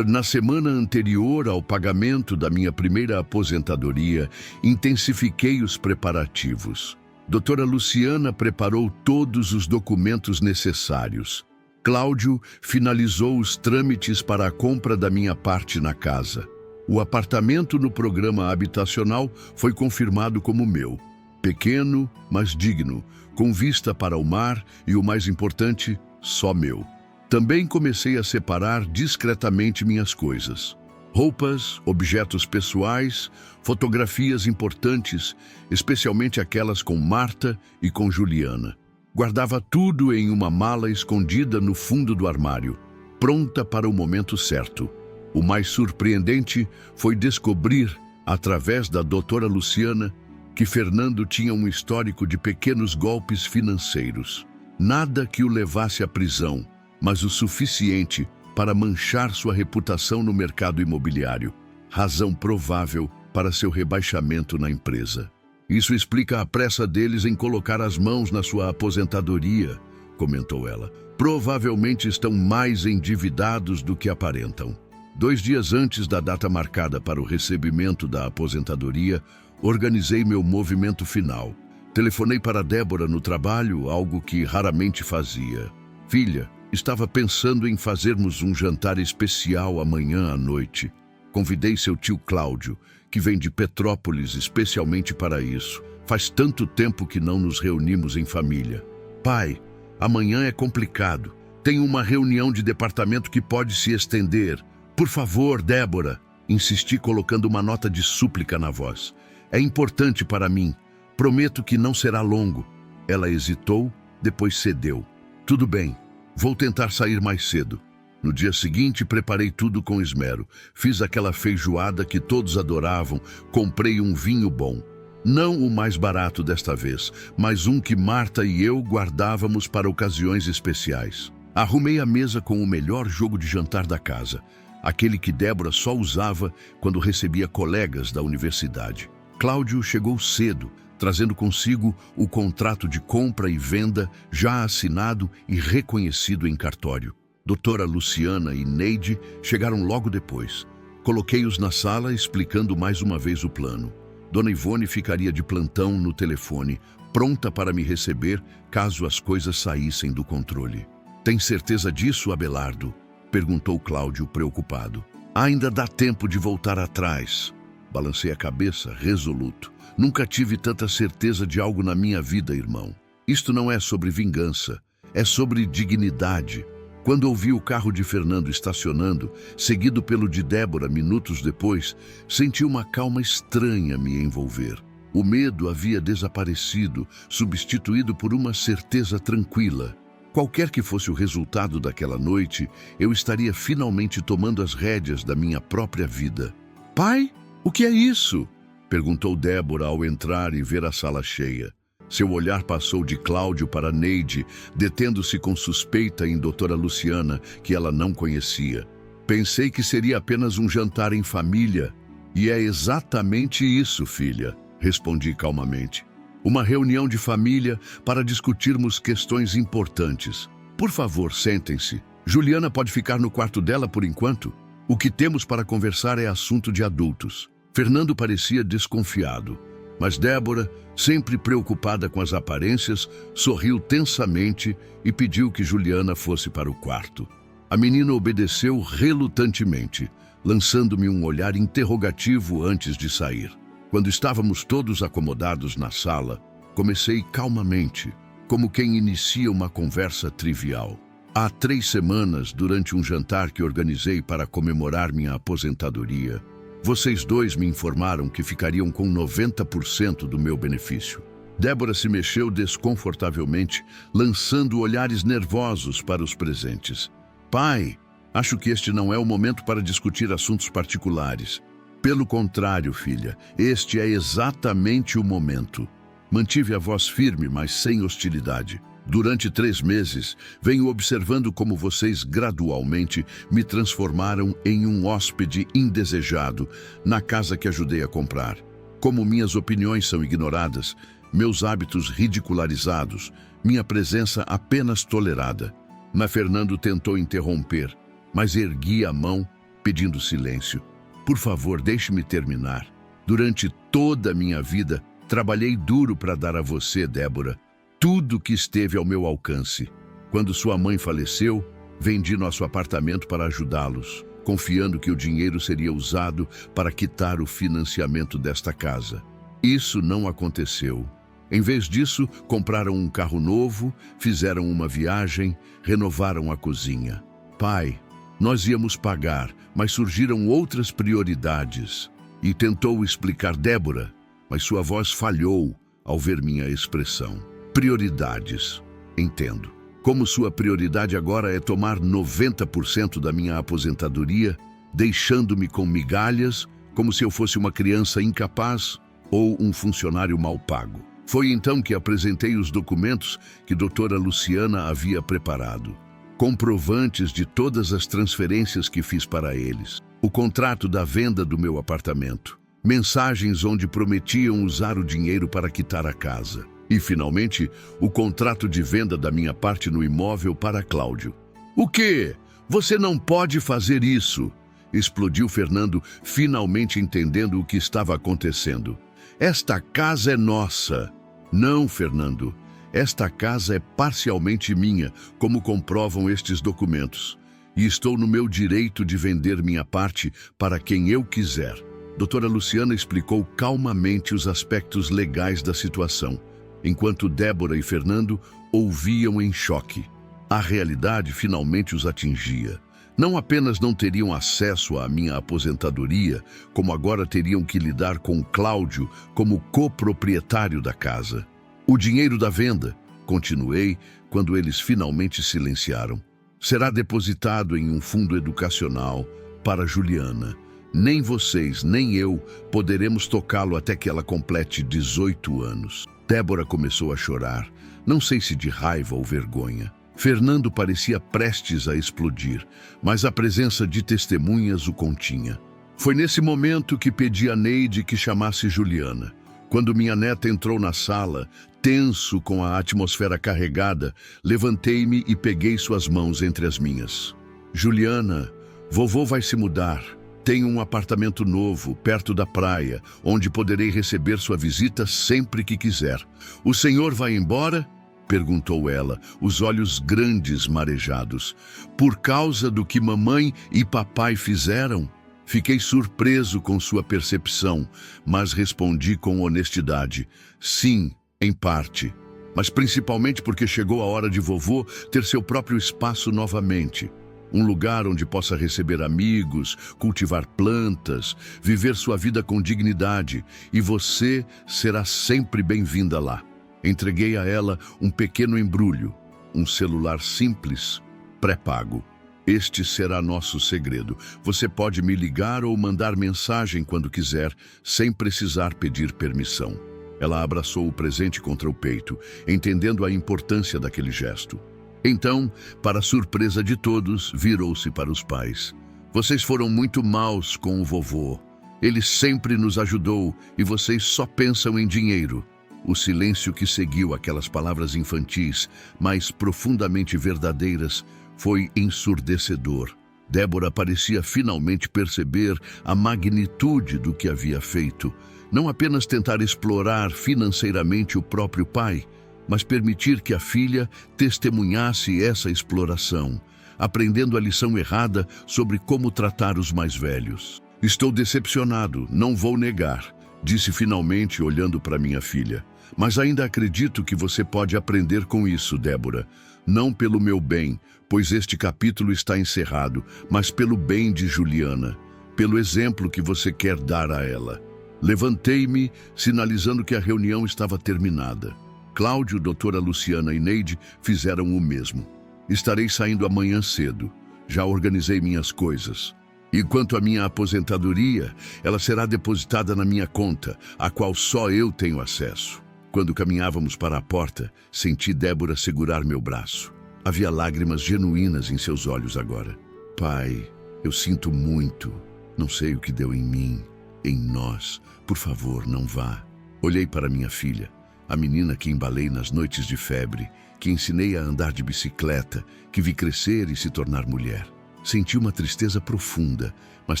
[SPEAKER 1] Na semana anterior ao pagamento da minha primeira aposentadoria, intensifiquei os preparativos. Doutora Luciana preparou todos os documentos necessários. Cláudio finalizou os trâmites para a compra da minha parte na casa. O apartamento no programa habitacional foi confirmado como meu. Pequeno, mas digno, com vista para o mar e, o mais importante, só meu. Também comecei a separar discretamente minhas coisas. Roupas, objetos pessoais, fotografias importantes, especialmente aquelas com Marta e com Juliana. Guardava tudo em uma mala escondida no fundo do armário, pronta para o momento certo. O mais surpreendente foi descobrir, através da doutora Luciana, que Fernando tinha um histórico de pequenos golpes financeiros. Nada que o levasse à prisão, mas o suficiente para manchar sua reputação no mercado imobiliário, razão provável para seu rebaixamento na empresa. Isso explica a pressa deles em colocar as mãos na sua aposentadoria, comentou ela. Provavelmente estão mais endividados do que aparentam. 2 dias antes da data marcada para o recebimento da aposentadoria, organizei meu movimento final. Telefonei para Débora no trabalho, algo que raramente fazia. Filha, estava pensando em fazermos um jantar especial amanhã à noite. Convidei seu tio Cláudio, que vem de Petrópolis especialmente para isso. Faz tanto tempo que não nos reunimos em família. Pai, amanhã é complicado. Tenho uma reunião de departamento que pode se estender. Por favor, Débora, insisti colocando uma nota de súplica na voz. É importante para mim. Prometo que não será longo. Ela hesitou, depois cedeu. Tudo bem, vou tentar sair mais cedo. No dia seguinte, preparei tudo com esmero. Fiz aquela feijoada que todos adoravam. Comprei um vinho bom. Não o mais barato desta vez, mas um que Marta e eu guardávamos para ocasiões especiais. Arrumei a mesa com o melhor jogo de jantar da casa, aquele que Débora só usava quando recebia colegas da universidade. Cláudio chegou cedo, trazendo consigo o contrato de compra e venda já assinado e reconhecido em cartório. Doutora Luciana e Neide chegaram logo depois. Coloquei-os na sala explicando mais uma vez o plano. Dona Ivone ficaria de plantão no telefone, pronta para me receber caso as coisas saíssem do controle. Tem certeza disso, Abelardo? Perguntou Cláudio, preocupado. Ainda dá tempo de voltar atrás. Balancei a cabeça, resoluto. Nunca tive tanta certeza de algo na minha vida, irmão. Isto não é sobre vingança, é sobre dignidade. Quando ouvi o carro de Fernando estacionando, seguido pelo de Débora minutos depois, senti uma calma estranha me envolver. O medo havia desaparecido, substituído por uma certeza tranquila. Qualquer que fosse o resultado daquela noite, eu estaria finalmente tomando as rédeas da minha própria vida. Pai, o que é isso? Perguntou Débora ao entrar e ver a sala cheia. Seu olhar passou de Cláudio para Neide, detendo-se com suspeita em doutora Luciana, que ela não conhecia. Pensei que seria apenas um jantar em família. E é exatamente isso, filha, respondi calmamente. Uma reunião de família para discutirmos questões importantes. Por favor, sentem-se. Juliana pode ficar no quarto dela por enquanto. O que temos para conversar é assunto de adultos. Fernando parecia desconfiado. Mas Débora, sempre preocupada com as aparências, sorriu tensamente e pediu que Juliana fosse para o quarto. A menina obedeceu relutantemente, lançando-me um olhar interrogativo antes de sair. Quando estávamos todos acomodados na sala, comecei calmamente, como quem inicia uma conversa trivial. Há 3 semanas, durante um jantar que organizei para comemorar minha aposentadoria, vocês dois me informaram que ficariam com 90% do meu benefício. Débora se mexeu desconfortavelmente, lançando olhares nervosos para os presentes. Pai, acho que este não é o momento para discutir assuntos particulares. Pelo contrário, filha, este é exatamente o momento. Mantive a voz firme, mas sem hostilidade. Durante 3 meses, venho observando como vocês gradualmente me transformaram em um hóspede indesejado na casa que ajudei a comprar. Como minhas opiniões são ignoradas, meus hábitos ridicularizados, minha presença apenas tolerada. Mas Fernando tentou interromper, mas ergui a mão, pedindo silêncio. Por favor, deixe-me terminar. Durante toda a minha vida, trabalhei duro para dar a você, Débora, tudo que esteve ao meu alcance. Quando sua mãe faleceu, vendi nosso apartamento para ajudá-los, confiando que o dinheiro seria usado para quitar o financiamento desta casa. Isso não aconteceu. Em vez disso, compraram um carro novo, fizeram uma viagem, renovaram a cozinha. Pai, nós íamos pagar, mas surgiram outras prioridades. E tentou explicar Débora, mas sua voz falhou ao ver minha expressão. Prioridades. Entendo. Como sua prioridade agora é tomar 90% da minha aposentadoria, deixando-me com migalhas, como se eu fosse uma criança incapaz ou um funcionário mal pago. Foi então que apresentei os documentos que doutora Luciana havia preparado. Comprovantes de todas as transferências que fiz para eles. O contrato da venda do meu apartamento. Mensagens onde prometiam usar o dinheiro para quitar a casa. E, finalmente, o contrato de venda da minha parte no imóvel para Cláudio. O quê? Você não pode fazer isso! Explodiu Fernando, finalmente entendendo o que estava acontecendo. Esta casa é nossa. Não, Fernando. Esta casa é parcialmente minha, como comprovam estes documentos. E estou no meu direito de vender minha parte para quem eu quiser. Doutora Luciana explicou calmamente os aspectos legais da situação, enquanto Débora e Fernando ouviam em choque. A realidade finalmente os atingia. Não apenas não teriam acesso à minha aposentadoria, como agora teriam que lidar com Cláudio como coproprietário da casa. O dinheiro da venda, continuei, quando eles finalmente silenciaram, será depositado em um fundo educacional para Juliana. Nem vocês, nem eu poderemos tocá-lo até que ela complete 18 anos. Débora começou a chorar, não sei se de raiva ou vergonha. Fernando parecia prestes a explodir, mas a presença de testemunhas o continha. Foi nesse momento que pedi a Neide que chamasse Juliana. Quando minha neta entrou na sala, tenso com a atmosfera carregada, levantei-me e peguei suas mãos entre as minhas. Juliana, vovô vai se mudar. Tenho um apartamento novo, perto da praia, onde poderei receber sua visita sempre que quiser. O senhor vai embora? Perguntou ela, os olhos grandes marejados. Por causa do que mamãe e papai fizeram? Fiquei surpreso com sua percepção, mas respondi com honestidade. Sim, em parte. Mas principalmente porque chegou a hora de vovô ter seu próprio espaço novamente. Um lugar onde possa receber amigos, cultivar plantas, viver sua vida com dignidade. E você será sempre bem-vinda lá. Entreguei a ela um pequeno embrulho, um celular simples, pré-pago. Este será nosso segredo. Você pode me ligar ou mandar mensagem quando quiser, sem precisar pedir permissão. Ela abraçou o presente contra o peito, entendendo a importância daquele gesto. Então, para surpresa de todos, virou-se para os pais. Vocês foram muito maus com o vovô. Ele sempre nos ajudou e vocês só pensam em dinheiro. O silêncio que seguiu aquelas palavras infantis, mas profundamente verdadeiras, foi ensurdecedor. Débora parecia finalmente perceber a magnitude do que havia feito. Não apenas tentar explorar financeiramente o próprio pai, mas permitir que a filha testemunhasse essa exploração, aprendendo a lição errada sobre como tratar os mais velhos. Estou decepcionado, não vou negar, disse finalmente olhando para minha filha. Mas ainda acredito que você pode aprender com isso, Débora. Não pelo meu bem, pois este capítulo está encerrado, mas pelo bem de Juliana, pelo exemplo que você quer dar a ela. Levantei-me, sinalizando que a reunião estava terminada. Cláudio, doutora Luciana e Neide fizeram o mesmo. Estarei saindo amanhã cedo. Já organizei minhas coisas. E quanto à minha aposentadoria, ela será depositada na minha conta, a qual só eu tenho acesso. Quando caminhávamos para a porta, senti Débora segurar meu braço. Havia lágrimas genuínas em seus olhos agora. Pai, eu sinto muito. Não sei o que deu em mim, em nós. Por favor, não vá. Olhei para minha filha, a menina que embalei nas noites de febre, que ensinei a andar de bicicleta, que vi crescer e se tornar mulher. Senti uma tristeza profunda, mas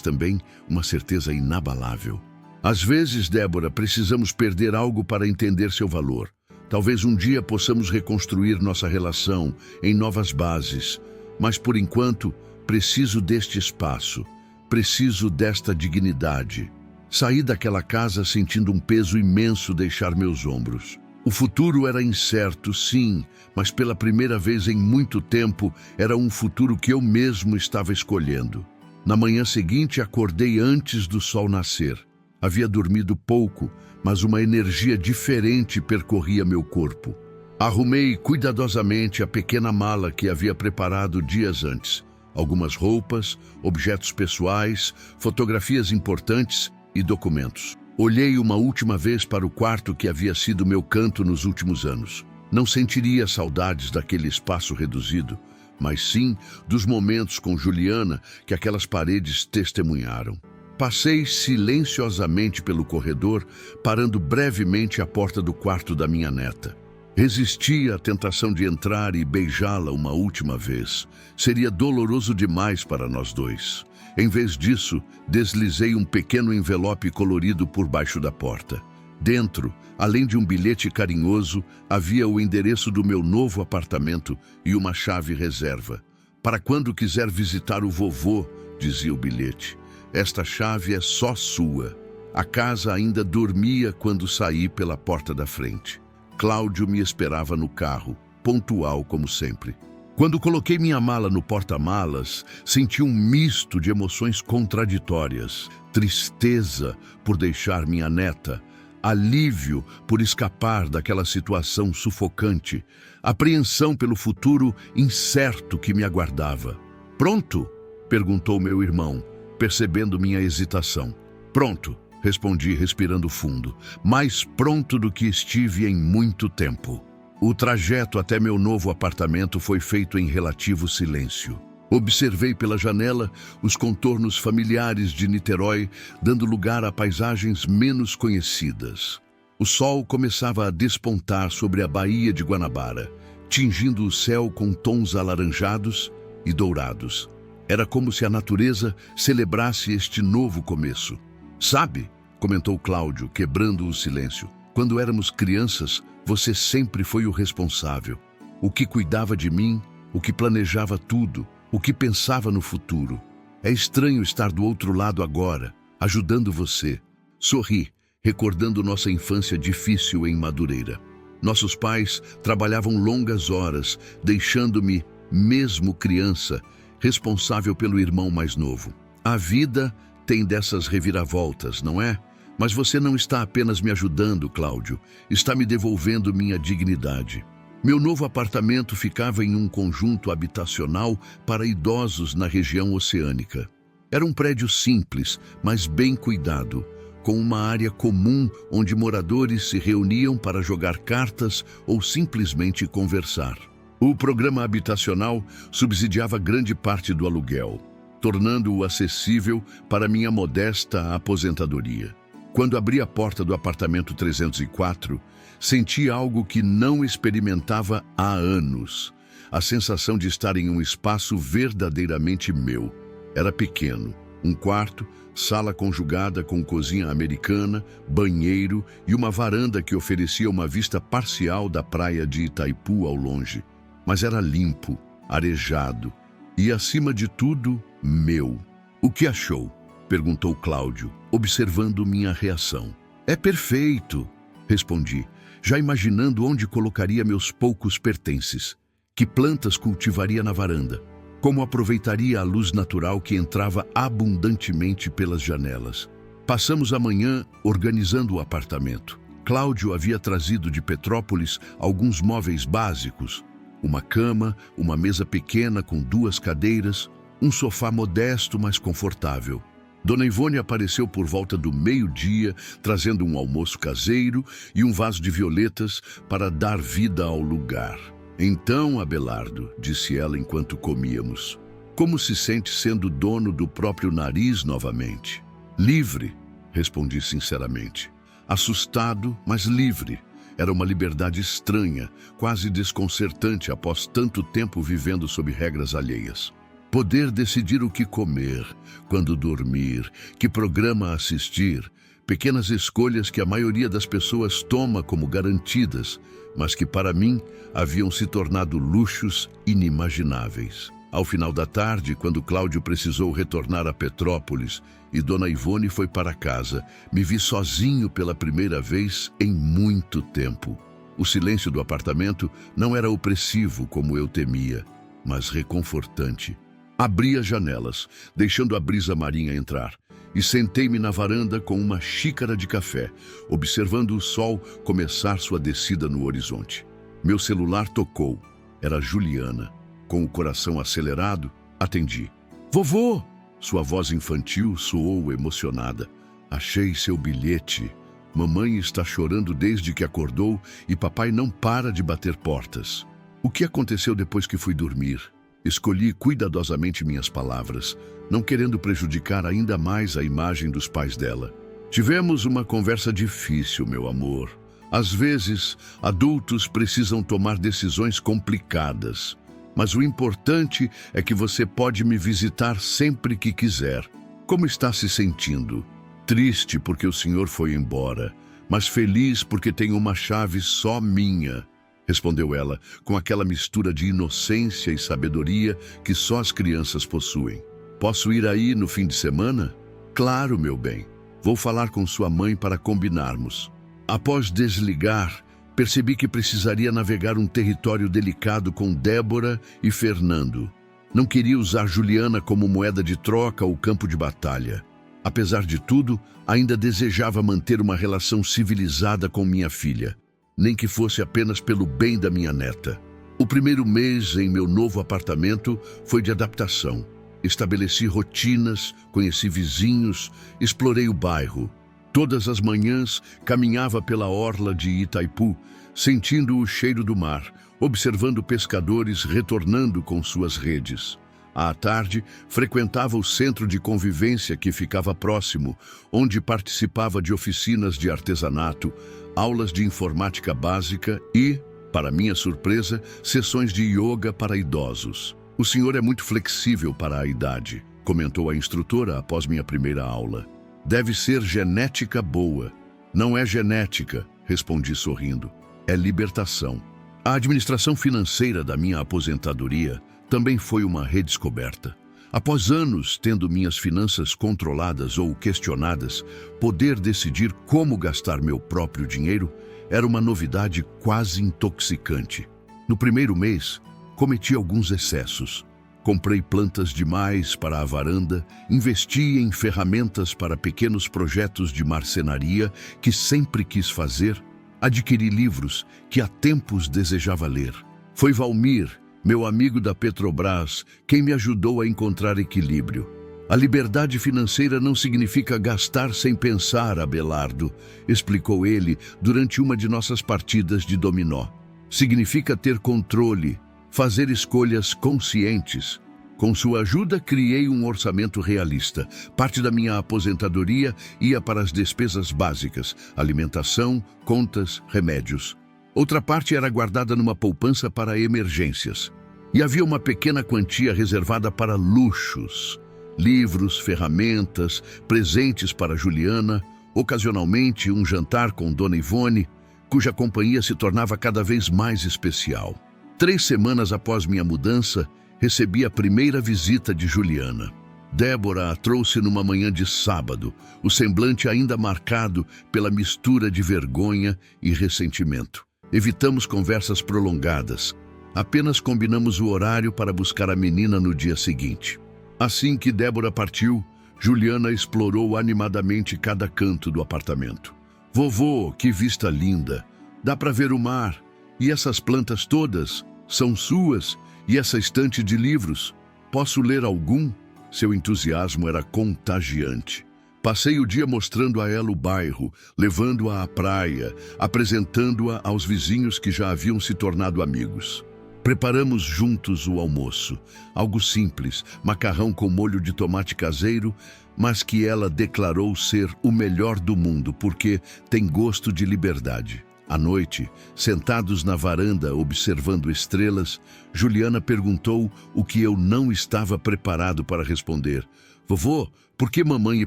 [SPEAKER 1] também uma certeza inabalável. Às vezes, Débora, precisamos perder algo para entender seu valor. Talvez um dia possamos reconstruir nossa relação em novas bases, mas por enquanto preciso deste espaço, preciso desta dignidade. Saí daquela casa sentindo um peso imenso deixar meus ombros. O futuro era incerto, sim, mas pela primeira vez em muito tempo era um futuro que eu mesmo estava escolhendo. Na manhã seguinte acordei antes do sol nascer. Havia dormido pouco, mas uma energia diferente percorria meu corpo. Arrumei cuidadosamente a pequena mala que havia preparado dias antes. Algumas roupas, objetos pessoais, fotografias importantes e documentos. Olhei uma última vez para o quarto que havia sido meu canto nos últimos anos. Não sentiria saudades daquele espaço reduzido, mas sim dos momentos com Juliana que aquelas paredes testemunharam. Passei silenciosamente pelo corredor, parando brevemente à porta do quarto da minha neta. Resisti à tentação de entrar e beijá-la uma última vez. Seria doloroso demais para nós dois. Em vez disso, deslizei um pequeno envelope colorido por baixo da porta. Dentro, além de um bilhete carinhoso, havia o endereço do meu novo apartamento e uma chave reserva. Para quando quiser visitar o vovô, dizia o bilhete. Esta chave é só sua. A casa ainda dormia quando saí pela porta da frente. Cláudio me esperava no carro, pontual como sempre. Quando coloquei minha mala no porta-malas, senti um misto de emoções contraditórias. Tristeza por deixar minha neta, alívio por escapar daquela situação sufocante, apreensão pelo futuro incerto que me aguardava. "Pronto?" perguntou meu irmão, percebendo minha hesitação. "Pronto", respondi respirando fundo, mais pronto do que estive em muito tempo. O trajeto até meu novo apartamento foi feito em relativo silêncio. Observei pela janela os contornos familiares de Niterói, dando lugar a paisagens menos conhecidas. O sol começava a despontar sobre a Baía de Guanabara, tingindo o céu com tons alaranjados e dourados. Era como se a natureza celebrasse este novo começo. "Sabe", comentou Cláudio, quebrando o silêncio, "quando éramos crianças, você sempre foi o responsável. O que cuidava de mim, o que planejava tudo, o que pensava no futuro. É estranho estar do outro lado agora, ajudando você." Sorri, recordando nossa infância difícil em Madureira. Nossos pais trabalhavam longas horas, deixando-me, mesmo criança, responsável pelo irmão mais novo. A vida tem dessas reviravoltas, não é? Mas você não está apenas me ajudando, Cláudio, está me devolvendo minha dignidade. Meu novo apartamento ficava em um conjunto habitacional para idosos na região oceânica. Era um prédio simples, mas bem cuidado, com uma área comum onde moradores se reuniam para jogar cartas ou simplesmente conversar. O programa habitacional subsidiava grande parte do aluguel, tornando-o acessível para minha modesta aposentadoria. Quando abri a porta do apartamento 304, senti algo que não experimentava há anos. A sensação de estar em um espaço verdadeiramente meu. Era pequeno, um quarto, sala conjugada com cozinha americana, banheiro e uma varanda que oferecia uma vista parcial da praia de Itaipu ao longe. Mas era limpo, arejado e, acima de tudo, meu. "O que achou?" perguntou Cláudio, observando minha reação. "É perfeito", respondi, já imaginando onde colocaria meus poucos pertences, que plantas cultivaria na varanda, como aproveitaria a luz natural que entrava abundantemente pelas janelas. Passamos a manhã organizando o apartamento. Cláudio havia trazido de Petrópolis alguns móveis básicos, uma cama, uma mesa pequena com 2 cadeiras, um sofá modesto, mas confortável. Dona Ivone apareceu por volta do meio-dia, trazendo um almoço caseiro e um vaso de violetas para dar vida ao lugar. "Então, Abelardo", disse ela enquanto comíamos, "como se sente sendo dono do próprio nariz novamente?" "Livre", respondi sinceramente. Assustado, mas livre. Era uma liberdade estranha, quase desconcertante após tanto tempo vivendo sob regras alheias. Poder decidir o que comer, quando dormir, que programa assistir, pequenas escolhas que a maioria das pessoas toma como garantidas, mas que para mim haviam se tornado luxos inimagináveis. Ao final da tarde, quando Cláudio precisou retornar a Petrópolis e Dona Ivone foi para casa, me vi sozinho pela primeira vez em muito tempo. O silêncio do apartamento não era opressivo como eu temia, mas reconfortante. Abri as janelas, deixando a brisa marinha entrar, e sentei-me na varanda com uma xícara de café, observando o sol começar sua descida no horizonte. Meu celular tocou. Era Juliana. Com o coração acelerado, atendi. "Vovô!" Sua voz infantil soou emocionada. "Achei seu bilhete. Mamãe está chorando desde que acordou e papai não para de bater portas." "O que aconteceu depois que fui dormir?" Escolhi cuidadosamente minhas palavras, não querendo prejudicar ainda mais a imagem dos pais dela. "Tivemos uma conversa difícil, meu amor. Às vezes, adultos precisam tomar decisões complicadas. Mas o importante é que você pode me visitar sempre que quiser. Como está se sentindo?" "Triste porque o senhor foi embora, mas feliz porque tenho uma chave só minha", respondeu ela, com aquela mistura de inocência e sabedoria que só as crianças possuem. "Posso ir aí no fim de semana?" "Claro, meu bem." Vou falar com sua mãe para combinarmos. Após desligar, percebi que precisaria navegar um território delicado com Débora e Fernando. Não queria usar Juliana como moeda de troca ou campo de batalha. Apesar de tudo, ainda desejava manter uma relação civilizada com minha filha, nem que fosse apenas pelo bem da minha neta. O primeiro mês em meu novo apartamento foi de adaptação. Estabeleci rotinas, conheci vizinhos, explorei o bairro. Todas as manhãs caminhava pela orla de Itaipu, sentindo o cheiro do mar, observando pescadores retornando com suas redes. À tarde, frequentava o centro de convivência que ficava próximo, onde participava de oficinas de artesanato, aulas de informática básica e, para minha surpresa, sessões de yoga para idosos. O senhor é muito flexível para a idade, comentou a instrutora após minha primeira aula. Deve ser genética boa. Não é genética, respondi sorrindo. É libertação. A administração financeira da minha aposentadoria também foi uma redescoberta. Após anos tendo minhas finanças controladas ou questionadas, poder decidir como gastar meu próprio dinheiro era uma novidade quase intoxicante. No primeiro mês, cometi alguns excessos. Comprei plantas demais para a varanda, investi em ferramentas para pequenos projetos de marcenaria que sempre quis fazer, adquiri livros que há tempos desejava ler. Foi Valmir, meu amigo da Petrobras, quem me ajudou a encontrar equilíbrio. A liberdade financeira não significa gastar sem pensar, Abelardo, explicou ele durante uma de nossas partidas de dominó. Significa ter controle, fazer escolhas conscientes. Com sua ajuda, criei um orçamento realista. Parte da minha aposentadoria ia para as despesas básicas, alimentação, contas, remédios. Outra parte era guardada numa poupança para emergências. E havia uma pequena quantia reservada para luxos. Livros, ferramentas, presentes para Juliana, ocasionalmente um jantar com Dona Ivone, cuja companhia se tornava cada vez mais especial. 3 semanas após minha mudança, recebi a primeira visita de Juliana. Débora a trouxe numa manhã de sábado, o semblante ainda marcado pela mistura de vergonha e ressentimento. Evitamos conversas prolongadas. Apenas combinamos o horário para buscar a menina no dia seguinte. Assim que Débora partiu, Juliana explorou animadamente cada canto do apartamento. Vovô, que vista linda! Dá para ver o mar. E essas plantas todas são suas? E essa estante de livros? Posso ler algum? Seu entusiasmo era contagiante. Passei o dia mostrando a ela o bairro, levando-a à praia, apresentando-a aos vizinhos que já haviam se tornado amigos. Preparamos juntos o almoço, algo simples, macarrão com molho de tomate caseiro, mas que ela declarou ser o melhor do mundo porque tem gosto de liberdade. À noite, sentados na varanda observando estrelas, Juliana perguntou o que eu não estava preparado para responder. Vovô, por que mamãe e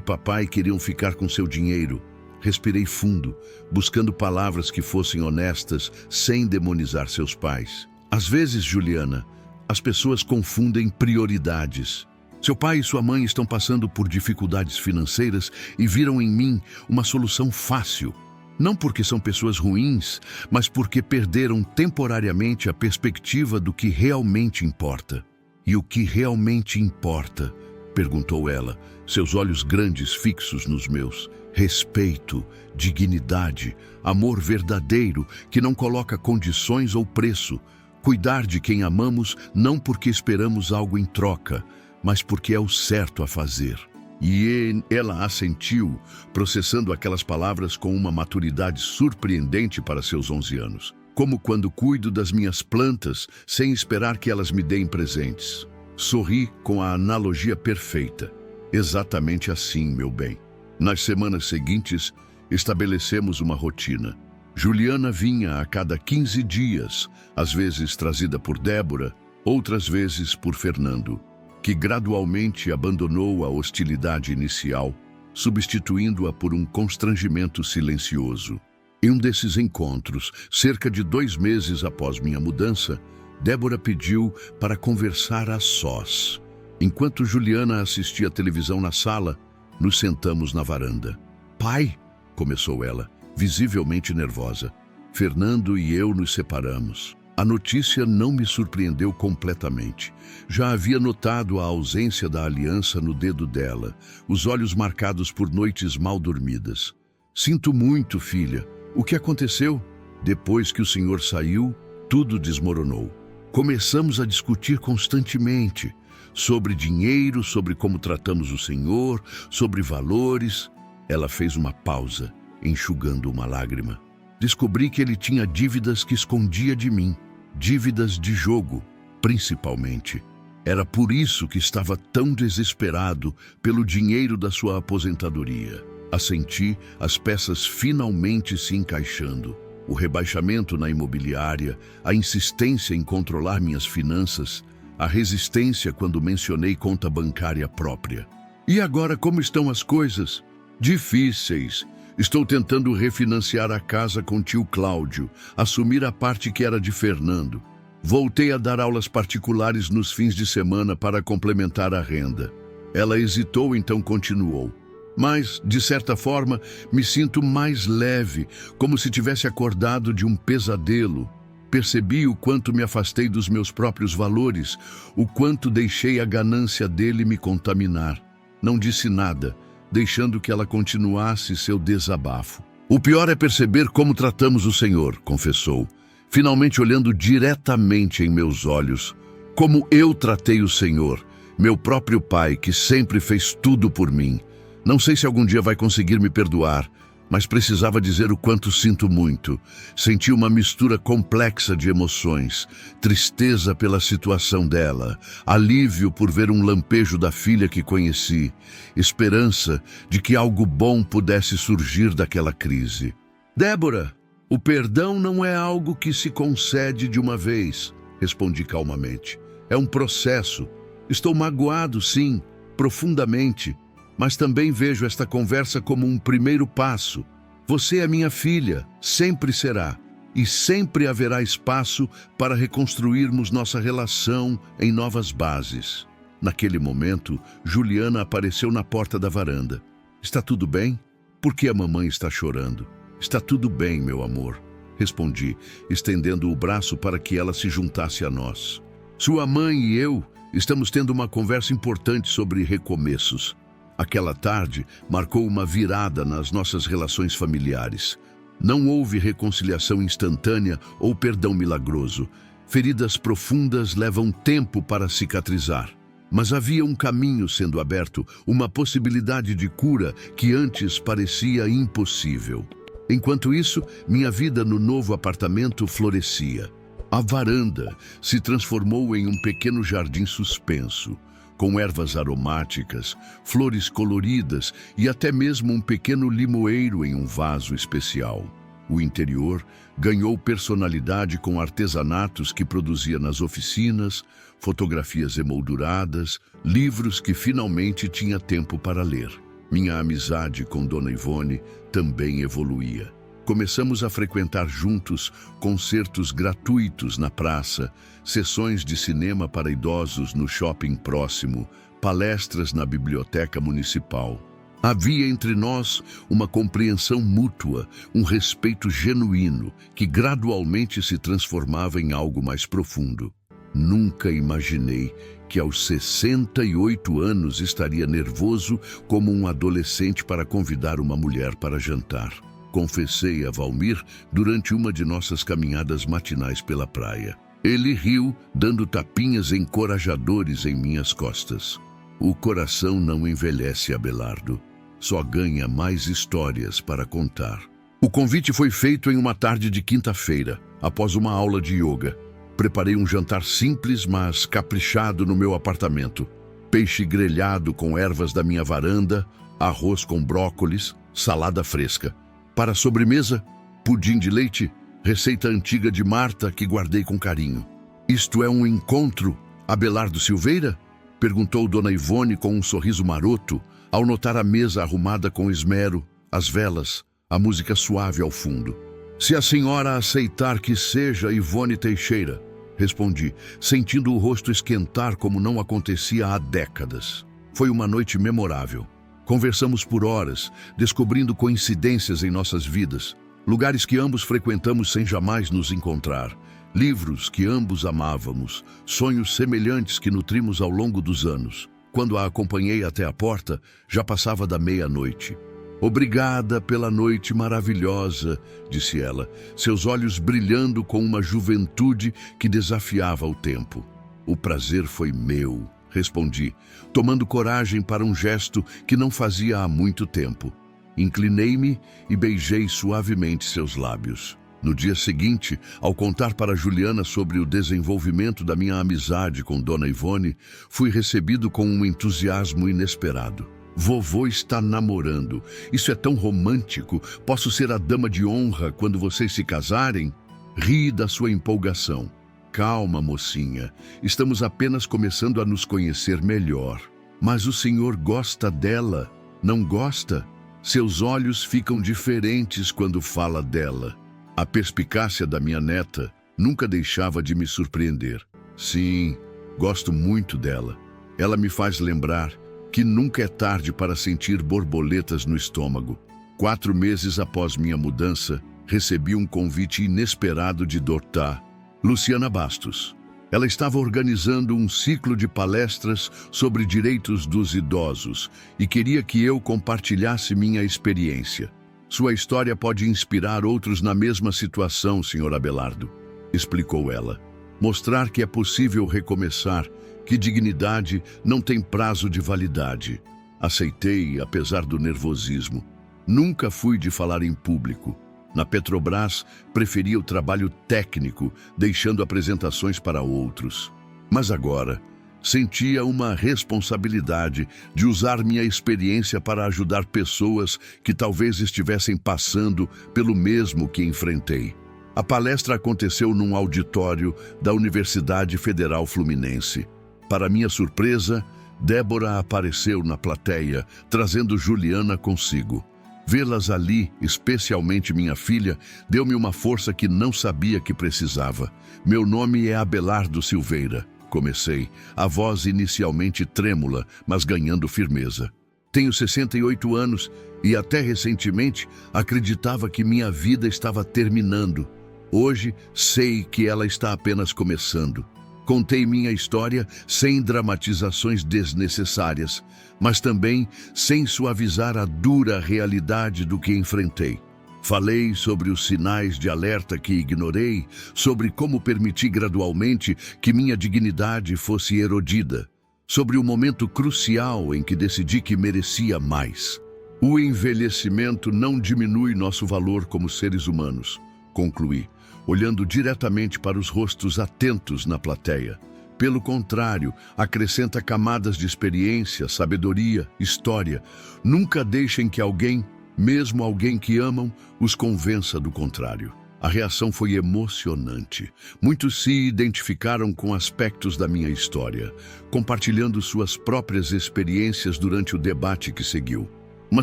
[SPEAKER 1] papai queriam ficar com seu dinheiro? Respirei fundo, buscando palavras que fossem honestas, sem demonizar seus pais. Às vezes, Juliana, as pessoas confundem prioridades. Seu pai e sua mãe estão passando por dificuldades financeiras e viram em mim uma solução fácil. Não porque são pessoas ruins, mas porque perderam temporariamente a perspectiva do que realmente importa. E o que realmente importa? Perguntou ela, seus olhos grandes fixos nos meus. Respeito, dignidade, amor verdadeiro que não coloca condições ou preço. Cuidar de quem amamos não porque esperamos algo em troca, mas porque é o certo a fazer. E ela assentiu, processando aquelas palavras com uma maturidade surpreendente para seus 11 anos. Como quando cuido das minhas plantas sem esperar que elas me deem presentes. Sorri com a analogia perfeita. Exatamente assim, meu bem. Nas semanas seguintes, estabelecemos uma rotina. Juliana vinha a cada 15 dias, às vezes trazida por Débora, outras vezes por Fernando, que gradualmente abandonou a hostilidade inicial, substituindo-a por um constrangimento silencioso. Em um desses encontros, cerca de 2 meses após minha mudança, Débora pediu para conversar a sós. Enquanto Juliana assistia à televisão na sala, nos sentamos na varanda. Pai, começou ela, visivelmente nervosa. Fernando e eu nos separamos. A notícia não me surpreendeu completamente. Já havia notado a ausência da aliança no dedo dela, os olhos marcados por noites mal dormidas. Sinto muito, filha. O que aconteceu? Depois que o senhor saiu, tudo desmoronou. Começamos a discutir constantemente sobre dinheiro, sobre como tratamos o senhor, sobre valores. Ela fez uma pausa, enxugando uma lágrima. Descobri que ele tinha dívidas que escondia de mim. Dívidas de jogo, principalmente. Era por isso que estava tão desesperado pelo dinheiro da sua aposentadoria. Assenti, as peças finalmente se encaixando. O rebaixamento na imobiliária, a insistência em controlar minhas finanças, a resistência quando mencionei conta bancária própria. E agora como estão as coisas? Difíceis. Estou tentando refinanciar a casa com tio Cláudio, assumir a parte que era de Fernando. Voltei a dar aulas particulares nos fins de semana para complementar a renda. Ela hesitou, então continuou. Mas, de certa forma, me sinto mais leve, como se tivesse acordado de um pesadelo. Percebi o quanto me afastei dos meus próprios valores, o quanto deixei a ganância dele me contaminar. Não disse nada, deixando que ela continuasse seu desabafo. O pior é perceber como tratamos o Senhor, confessou, finalmente olhando diretamente em meus olhos. Como eu tratei o Senhor, meu próprio Pai, que sempre fez tudo por mim. Não sei se algum dia vai conseguir me perdoar, mas precisava dizer o quanto sinto muito. Senti uma mistura complexa de emoções, tristeza pela situação dela, alívio por ver um lampejo da filha que conheci, esperança de que algo bom pudesse surgir daquela crise. Débora, o perdão não é algo que se concede de uma vez, respondi calmamente. É um processo. Estou magoado, sim, profundamente, mas também vejo esta conversa como um primeiro passo. Você é minha filha, sempre será, e sempre haverá espaço para reconstruirmos nossa relação em novas bases. Naquele momento, Juliana apareceu na porta da varanda. Está tudo bem? Por que a mamãe está chorando? Está tudo bem, meu amor, respondi, estendendo o braço para que ela se juntasse a nós. Sua mãe e eu estamos tendo uma conversa importante sobre recomeços. Aquela tarde marcou uma virada nas nossas relações familiares. Não houve reconciliação instantânea ou perdão milagroso. Feridas profundas levam tempo para cicatrizar. Mas havia um caminho sendo aberto, uma possibilidade de cura que antes parecia impossível. Enquanto isso, minha vida no novo apartamento florescia. A varanda se transformou em um pequeno jardim suspenso, com ervas aromáticas, flores coloridas e até mesmo um pequeno limoeiro em um vaso especial. O interior ganhou personalidade com artesanatos que produzia nas oficinas, fotografias emolduradas, livros que finalmente tinha tempo para ler. Minha amizade com Dona Ivone também evoluía. Começamos a frequentar juntos concertos gratuitos na praça, sessões de cinema para idosos no shopping próximo, palestras na biblioteca municipal. Havia entre nós uma compreensão mútua, um respeito genuíno, que gradualmente se transformava em algo mais profundo. Nunca imaginei que aos 68 anos estaria nervoso como um adolescente para convidar uma mulher para jantar. Confessei a Valmir durante uma de nossas caminhadas matinais pela praia. Ele riu, dando tapinhas encorajadores em minhas costas. O coração não envelhece, Abelardo. Só ganha mais histórias para contar. O convite foi feito em uma tarde de quinta-feira, após uma aula de yoga. Preparei um jantar simples, mas caprichado no meu apartamento. Peixe grelhado com ervas da minha varanda, arroz com brócolis, salada fresca. Para a sobremesa, pudim de leite, receita antiga de Marta que guardei com carinho. Isto é um encontro, Abelardo Silveira? Perguntou Dona Ivone com um sorriso maroto, ao notar a mesa arrumada com esmero, as velas, a música suave ao fundo. Se a senhora aceitar que seja Ivone Teixeira, respondi, sentindo o rosto esquentar como não acontecia há décadas. Foi uma noite memorável. Conversamos por horas, descobrindo coincidências em nossas vidas, lugares que ambos frequentamos sem jamais nos encontrar, livros que ambos amávamos, sonhos semelhantes que nutrimos ao longo dos anos. Quando a acompanhei até a porta, já passava da meia-noite. "Obrigada pela noite maravilhosa", disse ela, seus olhos brilhando com uma juventude que desafiava o tempo. "O prazer foi meu", respondi, tomando coragem para um gesto que não fazia há muito tempo. Inclinei-me e beijei suavemente seus lábios. No dia seguinte, ao contar para Juliana sobre o desenvolvimento da minha amizade com Dona Ivone, fui recebido com um entusiasmo inesperado. "Vovô está namorando. Isso é tão romântico. Posso ser a dama de honra quando vocês se casarem?" Ri da sua empolgação. "Calma, mocinha. Estamos apenas começando a nos conhecer melhor. Mas o senhor gosta dela, não gosta? Seus olhos ficam diferentes quando fala dela." A perspicácia da minha neta nunca deixava de me surpreender. "Sim, gosto muito dela. Ela me faz lembrar que nunca é tarde para sentir borboletas no estômago." 4 meses após minha mudança, recebi um convite inesperado de Dortá, Luciana Bastos. Ela estava organizando um ciclo de palestras sobre direitos dos idosos e queria que eu compartilhasse minha experiência. "Sua história pode inspirar outros na mesma situação, Sr. Abelardo", explicou ela. "Mostrar que é possível recomeçar, que dignidade não tem prazo de validade." Aceitei, apesar do nervosismo. Nunca fui de falar em público. Na Petrobras, preferia o trabalho técnico, deixando apresentações para outros. Mas agora, sentia uma responsabilidade de usar minha experiência para ajudar pessoas que talvez estivessem passando pelo mesmo que enfrentei. A palestra aconteceu num auditório da Universidade Federal Fluminense. Para minha surpresa, Débora apareceu na plateia, trazendo Juliana consigo. Vê-las ali, especialmente minha filha, deu-me uma força que não sabia que precisava. "Meu nome é Abelardo Silveira", comecei, a voz inicialmente trêmula, mas ganhando firmeza. "Tenho 68 anos e até recentemente acreditava que minha vida estava terminando. Hoje sei que ela está apenas começando." Contei minha história sem dramatizações desnecessárias, mas também sem suavizar a dura realidade do que enfrentei. Falei sobre os sinais de alerta que ignorei, sobre como permiti gradualmente que minha dignidade fosse erodida, sobre o momento crucial em que decidi que merecia mais. "O envelhecimento não diminui nosso valor como seres humanos", concluí, olhando diretamente para os rostos atentos na plateia. "Pelo contrário, acrescenta camadas de experiência, sabedoria, história. Nunca deixem que alguém, mesmo alguém que amam, os convença do contrário." A reação foi emocionante. Muitos se identificaram com aspectos da minha história, compartilhando suas próprias experiências durante o debate que seguiu. Uma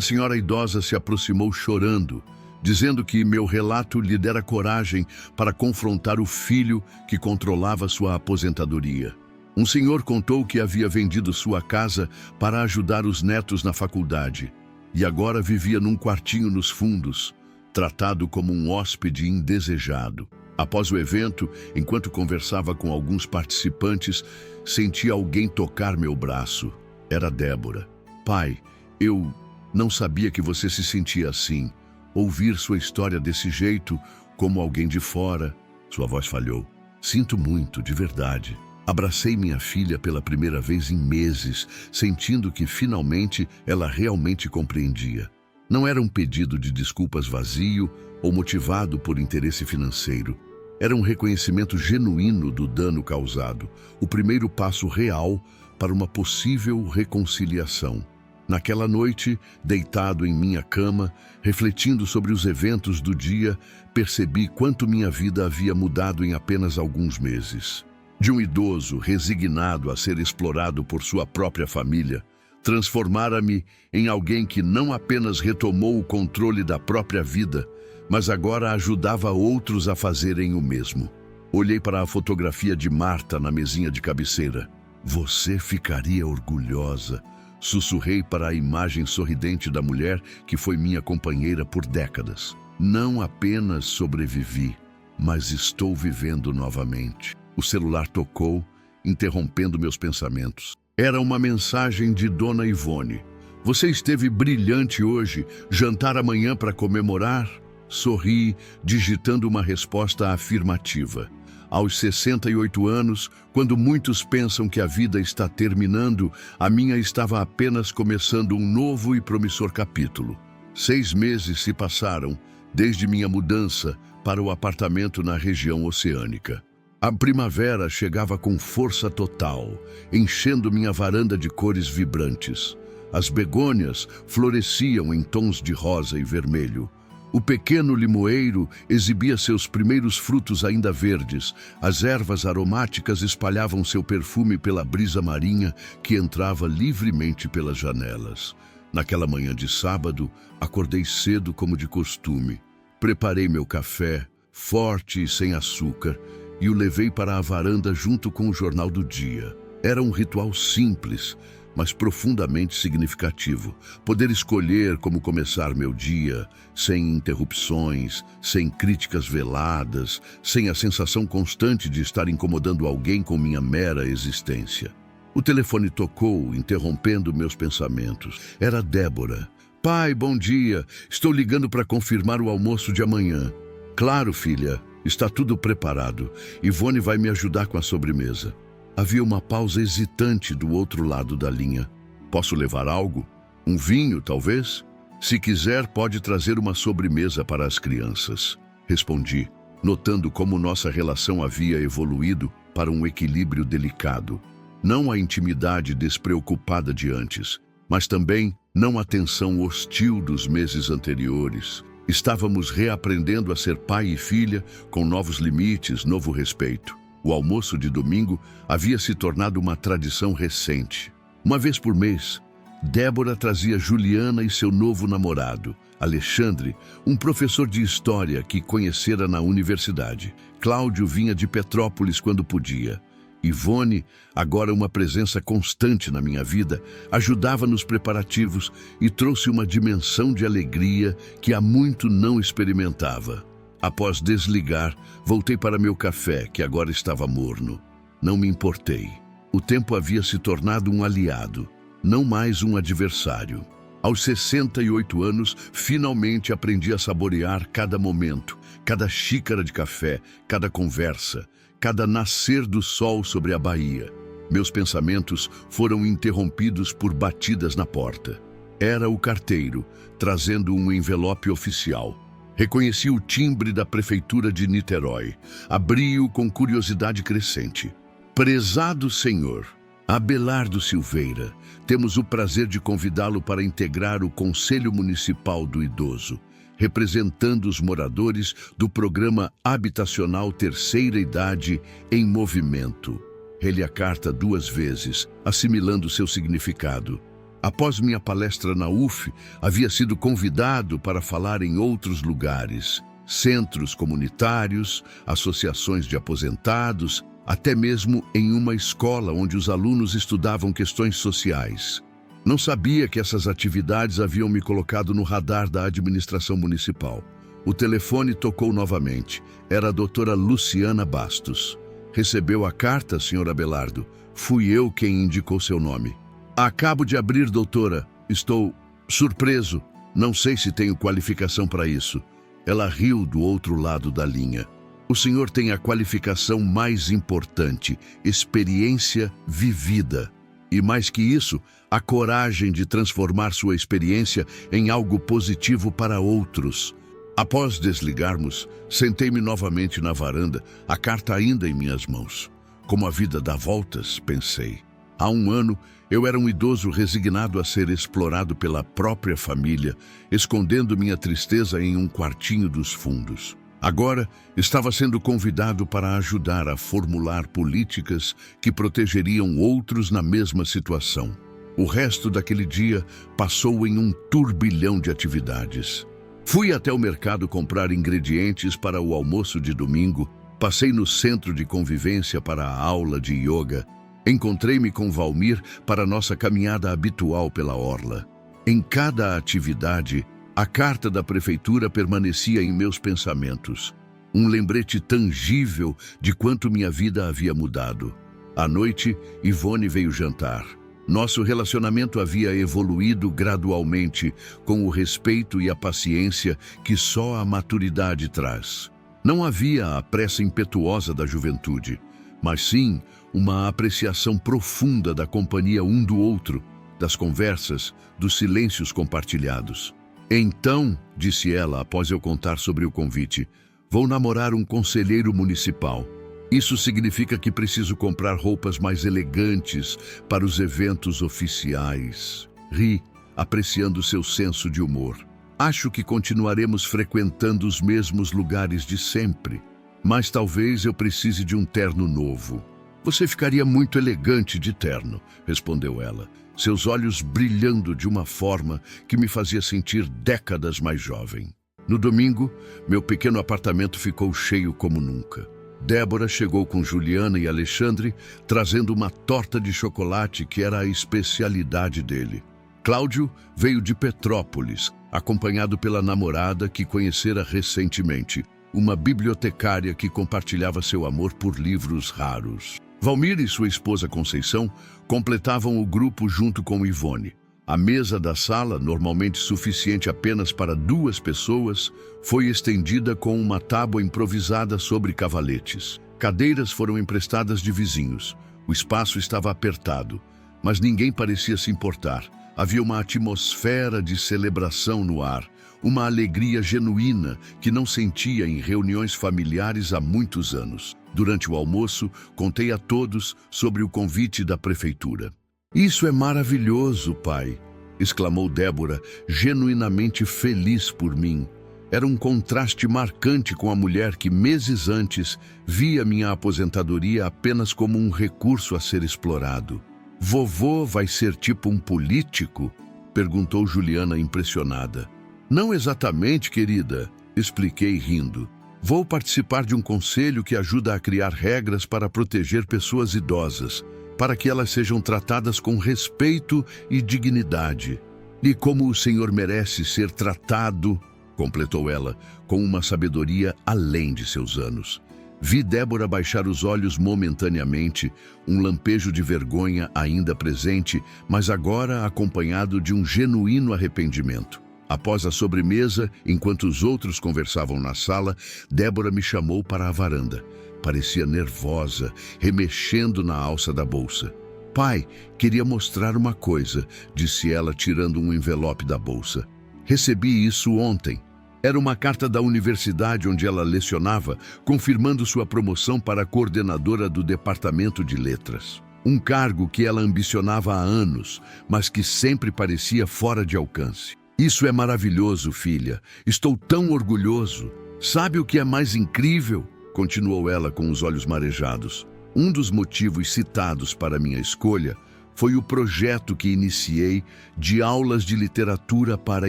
[SPEAKER 1] senhora idosa se aproximou chorando, dizendo que meu relato lhe dera coragem para confrontar o filho que controlava sua aposentadoria. Um senhor contou que havia vendido sua casa para ajudar os netos na faculdade e agora vivia num quartinho nos fundos, tratado como um hóspede indesejado. Após o evento, enquanto conversava com alguns participantes, senti alguém tocar meu braço. Era Débora. "Pai, eu não sabia que você se sentia assim. Ouvir sua história desse jeito, como alguém de fora." Sua voz falhou. "Sinto muito, de verdade." Abracei minha filha pela primeira vez em meses, sentindo que finalmente ela realmente compreendia. Não era um pedido de desculpas vazio ou motivado por interesse financeiro. Era um reconhecimento genuíno do dano causado, o primeiro passo real para uma possível reconciliação. Naquela noite, deitado em minha cama, refletindo sobre os eventos do dia, percebi quanto minha vida havia mudado em apenas alguns meses. De um idoso resignado a ser explorado por sua própria família, transformara-me em alguém que não apenas retomou o controle da própria vida, mas agora ajudava outros a fazerem o mesmo. Olhei para a fotografia de Marta na mesinha de cabeceira. "Você ficaria orgulhosa", Sussurrei para a imagem sorridente da mulher que foi minha companheira por décadas. Não apenas sobrevivi, mas estou vivendo novamente. O celular tocou, interrompendo meus pensamentos. Era uma mensagem de Dona Ivone. Você esteve brilhante hoje. Jantar amanhã para comemorar? Sorri, digitando uma resposta afirmativa. Aos 68 anos, quando muitos pensam que a vida está terminando, a minha estava apenas começando um novo e promissor capítulo. 6 meses se passaram desde minha mudança para o apartamento na região oceânica. A primavera chegava com força total, enchendo minha varanda de cores vibrantes. As begônias floresciam em tons de rosa e vermelho. O pequeno limoeiro exibia seus primeiros frutos ainda verdes. As ervas aromáticas espalhavam seu perfume pela brisa marinha que entrava livremente pelas janelas. Naquela manhã de sábado, acordei cedo como de costume. Preparei meu café, forte e sem açúcar, e o levei para a varanda junto com o jornal do dia. Era um ritual simples, mas profundamente significativo. Poder escolher como começar meu dia, sem interrupções, sem críticas veladas, sem a sensação constante de estar incomodando alguém com minha mera existência. O telefone tocou, interrompendo meus pensamentos. Era Débora. Pai, bom dia. Estou ligando para confirmar o almoço de amanhã. Claro, filha. Está tudo preparado. Ivone vai me ajudar com a sobremesa. Havia uma pausa hesitante do outro lado da linha. Posso levar algo? Um vinho, talvez? Se quiser, pode trazer uma sobremesa para as crianças. Respondi, notando como nossa relação havia evoluído para um equilíbrio delicado. Não a intimidade despreocupada de antes, mas também não a tensão hostil dos meses anteriores. Estávamos reaprendendo a ser pai e filha, com novos limites, novo respeito. O almoço de domingo havia se tornado uma tradição recente. Uma vez por mês, Débora trazia Juliana e seu novo namorado, Alexandre, um professor de história que conhecera na universidade. Cláudio vinha de Petrópolis quando podia. Ivone, agora uma presença constante na minha vida, ajudava nos preparativos e trouxe uma dimensão de alegria que há muito não experimentava. Após desligar, voltei para meu café, que agora estava morno. Não me importei. O tempo havia se tornado um aliado, não mais um adversário. Aos 68 anos, finalmente aprendi a saborear cada momento, cada xícara de café, cada conversa, cada nascer do sol sobre a baía. Meus pensamentos foram interrompidos por batidas na porta. Era o carteiro, trazendo um envelope oficial. Reconheci o timbre da prefeitura de Niterói. Abri-o com curiosidade crescente. Prezado senhor, Abelardo Silveira, temos o prazer de convidá-lo para integrar o Conselho Municipal do Idoso, representando os moradores do Programa Habitacional Terceira Idade em Movimento. Reli a carta 2 vezes, assimilando seu significado. Após minha palestra na UF, havia sido convidado para falar em outros lugares, centros comunitários, associações de aposentados, até mesmo em uma escola onde os alunos estudavam questões sociais. Não sabia que essas atividades haviam me colocado no radar da administração municipal. O telefone tocou novamente. Era a doutora Luciana Bastos. Recebeu a carta, senhor Abelardo? Fui eu quem indicou seu nome. Acabo de abrir, doutora. Estou surpreso. Não sei se tenho qualificação para isso. Ela riu do outro lado da linha. O senhor tem a qualificação mais importante, experiência vivida. E mais que isso, a coragem de transformar sua experiência em algo positivo para outros. Após desligarmos, sentei-me novamente na varanda, a carta ainda em minhas mãos. Como a vida dá voltas, pensei. Há 1 ano, eu era um idoso resignado a ser explorado pela própria família, escondendo minha tristeza em um quartinho dos fundos. Agora, estava sendo convidado para ajudar a formular políticas que protegeriam outros na mesma situação. O resto daquele dia passou em um turbilhão de atividades. Fui até o mercado comprar ingredientes para o almoço de domingo, passei no centro de convivência para a aula de yoga. Encontrei-me com Valmir para nossa caminhada habitual pela orla. Em cada atividade, a carta da prefeitura permanecia em meus pensamentos. Um lembrete tangível de quanto minha vida havia mudado. À noite, Ivone veio jantar. Nosso relacionamento havia evoluído gradualmente, com o respeito e a paciência que só a maturidade traz. Não havia a pressa impetuosa da juventude, mas sim uma apreciação profunda da companhia um do outro, das conversas, dos silêncios compartilhados. Então, disse ela após eu contar sobre o convite, vou namorar um conselheiro municipal. Isso significa que preciso comprar roupas mais elegantes para os eventos oficiais. Ri, apreciando seu senso de humor. Acho que continuaremos frequentando os mesmos lugares de sempre, mas talvez eu precise de um terno novo. Você ficaria muito elegante de terno, respondeu ela, seus olhos brilhando de uma forma que me fazia sentir décadas mais jovem. No domingo, meu pequeno apartamento ficou cheio como nunca. Débora chegou com Juliana e Alexandre, trazendo uma torta de chocolate que era a especialidade dele. Cláudio veio de Petrópolis, acompanhado pela namorada que conhecera recentemente, uma bibliotecária que compartilhava seu amor por livros raros. Valmir e sua esposa Conceição completavam o grupo junto com Ivone. A mesa da sala, normalmente suficiente apenas para 2 pessoas, foi estendida com uma tábua improvisada sobre cavaletes. Cadeiras foram emprestadas de vizinhos. O espaço estava apertado, mas ninguém parecia se importar. Havia uma atmosfera de celebração no ar, uma alegria genuína que não sentia em reuniões familiares há muitos anos. Durante o almoço, contei a todos sobre o convite da prefeitura. Isso é maravilhoso, pai, exclamou Débora, genuinamente feliz por mim. Era um contraste marcante com a mulher que, meses antes, via minha aposentadoria apenas como um recurso a ser explorado. Vovô vai ser tipo um político? Perguntou Juliana impressionada. Não exatamente, querida, expliquei rindo. Vou participar de um conselho que ajuda a criar regras para proteger pessoas idosas, para que elas sejam tratadas com respeito e dignidade. E como o senhor merece ser tratado, completou ela, com uma sabedoria além de seus anos. Vi Débora baixar os olhos momentaneamente, um lampejo de vergonha ainda presente, mas agora acompanhado de um genuíno arrependimento. Após a sobremesa, enquanto os outros conversavam na sala, Débora me chamou para a varanda. Parecia nervosa, remexendo na alça da bolsa. Pai, queria mostrar uma coisa, disse ela, tirando um envelope da bolsa. Recebi isso ontem. Era uma carta da universidade onde ela lecionava, confirmando sua promoção para coordenadora do Departamento de Letras. Um cargo que ela ambicionava há anos, mas que sempre parecia fora de alcance. Isso é maravilhoso, filha. Estou tão orgulhoso. Sabe o que é mais incrível? Continuou ela com os olhos marejados. Um dos motivos citados para minha escolha foi o projeto que iniciei de aulas de literatura para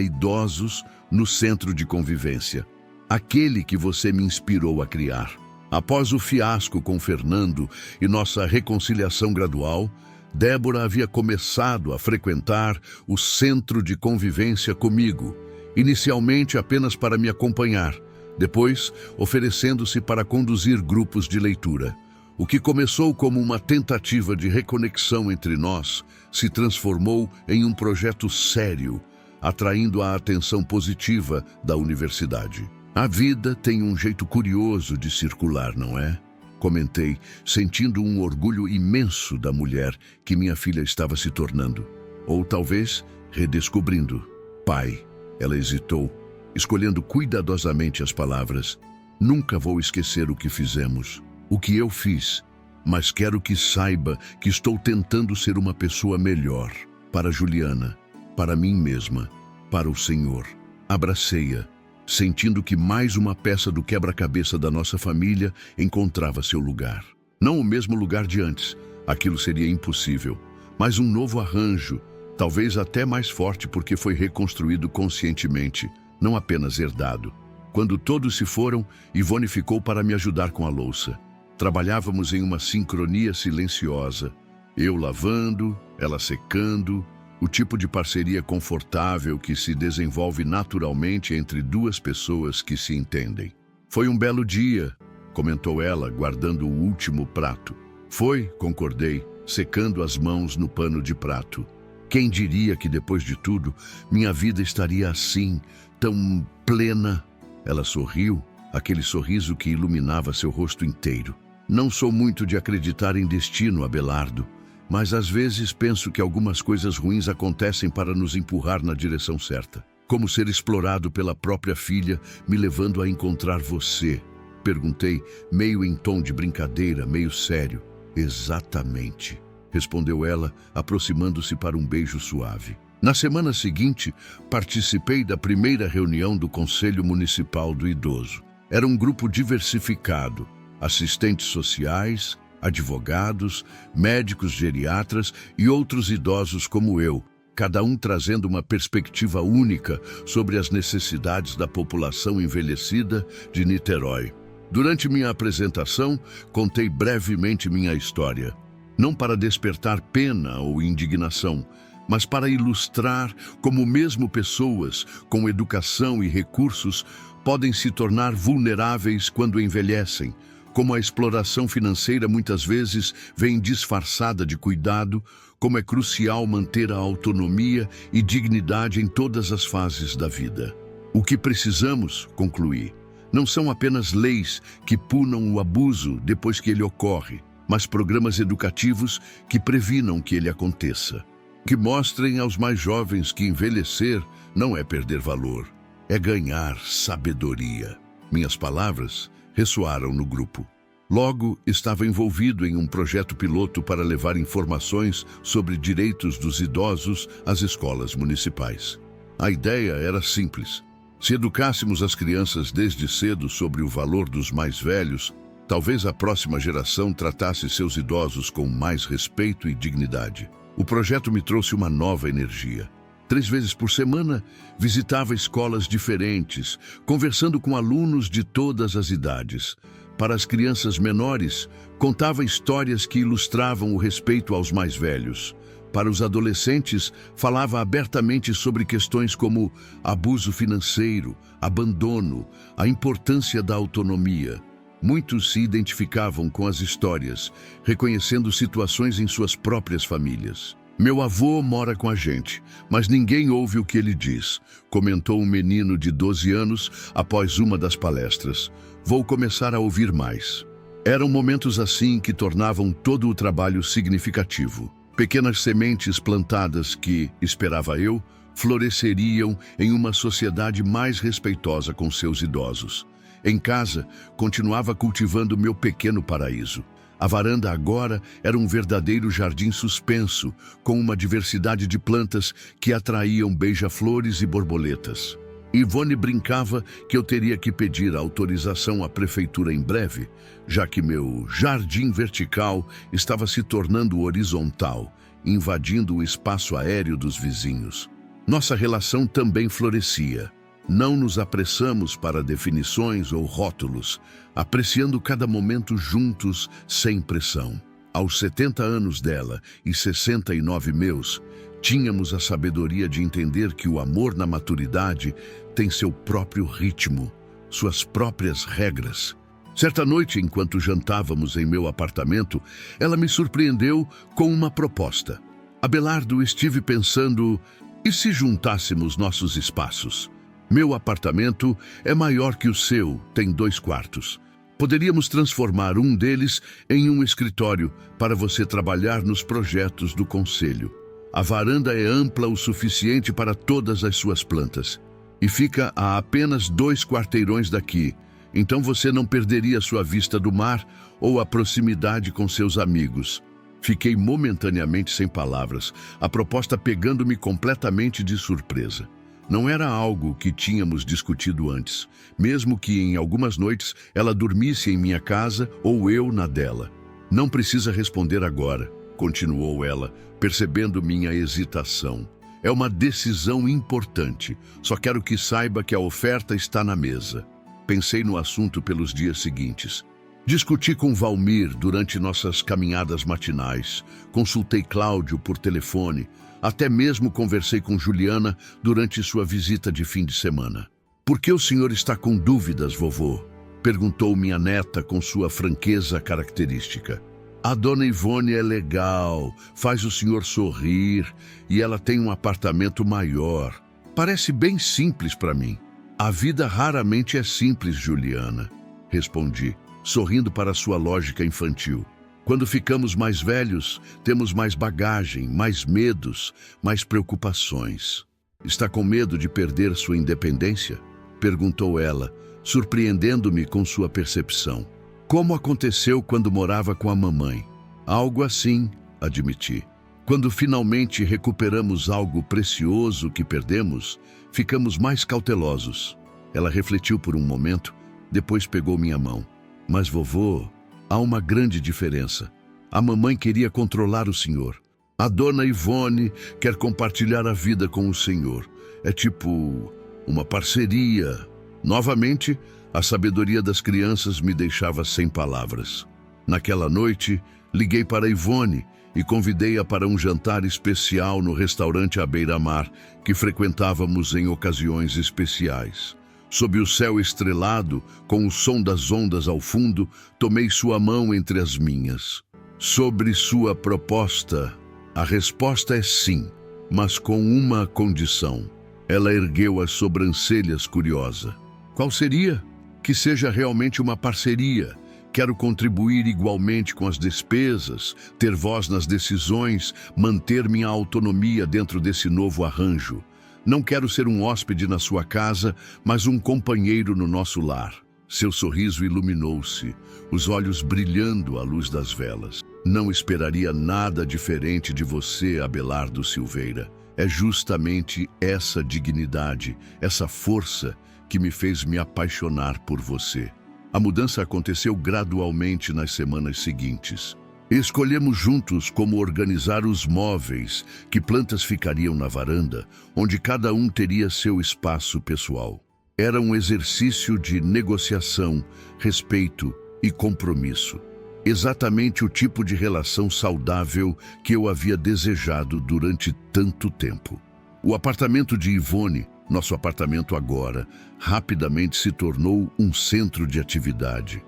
[SPEAKER 1] idosos no Centro de Convivência. Aquele que você me inspirou a criar. Após o fiasco com Fernando e nossa reconciliação gradual, Débora havia começado a frequentar o Centro de Convivência comigo, inicialmente apenas para me acompanhar, depois oferecendo-se para conduzir grupos de leitura. O que começou como uma tentativa de reconexão entre nós se transformou em um projeto sério, atraindo a atenção positiva da universidade. A vida tem um jeito curioso de circular, não é? Comentei, sentindo um orgulho imenso da mulher que minha filha estava se tornando. Ou talvez redescobrindo. Pai, ela hesitou, escolhendo cuidadosamente as palavras. Nunca vou esquecer o que fizemos, o que eu fiz, mas quero que saiba que estou tentando ser uma pessoa melhor. Para Juliana, para mim mesma, para o Senhor. Abracei-a, sentindo que mais uma peça do quebra-cabeça da nossa família encontrava seu lugar. Não o mesmo lugar de antes, aquilo seria impossível, mas um novo arranjo, talvez até mais forte porque foi reconstruído conscientemente, não apenas herdado. Quando todos se foram, Ivone ficou para me ajudar com a louça. Trabalhávamos em uma sincronia silenciosa, Eu lavando, ela secando, o tipo de parceria confortável que se desenvolve naturalmente entre duas pessoas que se entendem. Foi um belo dia, comentou ela, guardando o último prato. Foi, concordei, secando as mãos no pano de prato. Quem diria que depois de tudo, minha vida estaria assim, tão plena? Ela sorriu, aquele sorriso que iluminava seu rosto inteiro. Não sou muito de acreditar em destino, Abelardo, mas às vezes penso que algumas coisas ruins acontecem para nos empurrar na direção certa. Como ser explorado pela própria filha, me levando a encontrar você. Perguntei, meio em tom de brincadeira, meio sério. Exatamente, respondeu ela, aproximando-se para um beijo suave. Na semana seguinte, participei da primeira reunião do Conselho Municipal do Idoso. Era um grupo diversificado, assistentes sociais, advogados, médicos geriatras e outros idosos como eu, cada um trazendo uma perspectiva única sobre as necessidades da população envelhecida de Niterói. Durante minha apresentação, contei brevemente minha história, não para despertar pena ou indignação, mas para ilustrar como mesmo pessoas com educação e recursos podem se tornar vulneráveis quando envelhecem, como a exploração financeira muitas vezes vem disfarçada de cuidado, como é crucial manter a autonomia e dignidade em todas as fases da vida. O que precisamos, concluí, não são apenas leis que punam o abuso depois que ele ocorre, mas programas educativos que previnam que ele aconteça, que mostrem aos mais jovens que envelhecer não é perder valor, é ganhar sabedoria. Minhas palavras ressoaram no grupo. Logo, estava envolvido em um projeto piloto para levar informações sobre direitos dos idosos às escolas municipais. A ideia era simples. Se educássemos as crianças desde cedo sobre o valor dos mais velhos, talvez a próxima geração tratasse seus idosos com mais respeito e dignidade. O projeto me trouxe uma nova energia. 3 vezes por semana, visitava escolas diferentes, conversando com alunos de todas as idades. Para as crianças menores, contava histórias que ilustravam o respeito aos mais velhos. Para os adolescentes, falava abertamente sobre questões como abuso financeiro, abandono, a importância da autonomia. Muitos se identificavam com as histórias, reconhecendo situações em suas próprias famílias. Meu avô mora com a gente, mas ninguém ouve o que ele diz, comentou um menino de 12 anos após uma das palestras. Vou começar a ouvir mais. Eram momentos assim que tornavam todo o trabalho significativo. Pequenas sementes plantadas que, esperava eu, floresceriam em uma sociedade mais respeitosa com seus idosos. Em casa, continuava cultivando meu pequeno paraíso. A varanda agora era um verdadeiro jardim suspenso, com uma diversidade de plantas que atraíam beija-flores e borboletas. Ivone brincava que eu teria que pedir autorização à prefeitura em breve, já que meu jardim vertical estava se tornando horizontal, invadindo o espaço aéreo dos vizinhos. Nossa relação também florescia. Não nos apressamos para definições ou rótulos, apreciando cada momento juntos, sem pressão. Aos 70 anos dela e 69 meus, tínhamos a sabedoria de entender que o amor na maturidade tem seu próprio ritmo, suas próprias regras. Certa noite, enquanto jantávamos em meu apartamento, ela me surpreendeu com uma proposta. Abelardo, estive pensando, e se juntássemos nossos espaços? Meu apartamento é maior que o seu, tem 2 quartos. Poderíamos transformar um deles em um escritório para você trabalhar nos projetos do conselho. A varanda é ampla o suficiente para todas as suas plantas e fica a apenas 2 quarteirões daqui, então você não perderia sua vista do mar ou a proximidade com seus amigos. Fiquei momentaneamente sem palavras, a proposta pegando-me completamente de surpresa. Não era algo que tínhamos discutido antes, mesmo que em algumas noites ela dormisse em minha casa ou eu na dela. Não precisa responder agora, continuou ela, percebendo minha hesitação. É uma decisão importante, só quero que saiba que a oferta está na mesa. Pensei no assunto pelos dias seguintes. Discuti com Valmir durante nossas caminhadas matinais, consultei Cláudio por telefone, até mesmo conversei com Juliana durante sua visita de fim de semana. "Por que o senhor está com dúvidas, vovô?" perguntou minha neta com sua franqueza característica. "A dona Ivone é legal, faz o senhor sorrir e ela tem um apartamento maior. Parece bem simples para mim." "A vida raramente é simples, Juliana", respondi, sorrindo para sua lógica infantil. "Quando ficamos mais velhos, temos mais bagagem, mais medos, mais preocupações." "Está com medo de perder sua independência?" perguntou ela, surpreendendo-me com sua percepção. "Como aconteceu quando morava com a mamãe?" "Algo assim", admiti. "Quando finalmente recuperamos algo precioso que perdemos, ficamos mais cautelosos." Ela refletiu por um momento, depois pegou minha mão. "Mas, vovô, há uma grande diferença. A mamãe queria controlar o senhor. A dona Ivone quer compartilhar a vida com o senhor. É tipo uma parceria." Novamente, a sabedoria das crianças me deixava sem palavras. Naquela noite, liguei para Ivone e convidei-a para um jantar especial no restaurante à beira-mar, que frequentávamos em ocasiões especiais. Sob o céu estrelado, com o som das ondas ao fundo, tomei sua mão entre as minhas. "Sobre sua proposta, a resposta é sim, mas com uma condição." Ela ergueu as sobrancelhas curiosa. "Qual seria?" "Que seja realmente uma parceria. Quero contribuir igualmente com as despesas, ter voz nas decisões, manter minha autonomia dentro desse novo arranjo. Não quero ser um hóspede na sua casa, mas um companheiro no nosso lar." Seu sorriso iluminou-se, os olhos brilhando à luz das velas. "Não esperaria nada diferente de você, Abelardo Silveira. É justamente essa dignidade, essa força que me fez me apaixonar por você." A mudança aconteceu gradualmente nas semanas seguintes. Escolhemos juntos como organizar os móveis, que plantas ficariam na varanda, onde cada um teria seu espaço pessoal. Era um exercício de negociação, respeito e compromisso. Exatamente o tipo de relação saudável que eu havia desejado durante tanto tempo. O apartamento de Ivone, nosso apartamento agora, rapidamente se tornou um centro de atividade.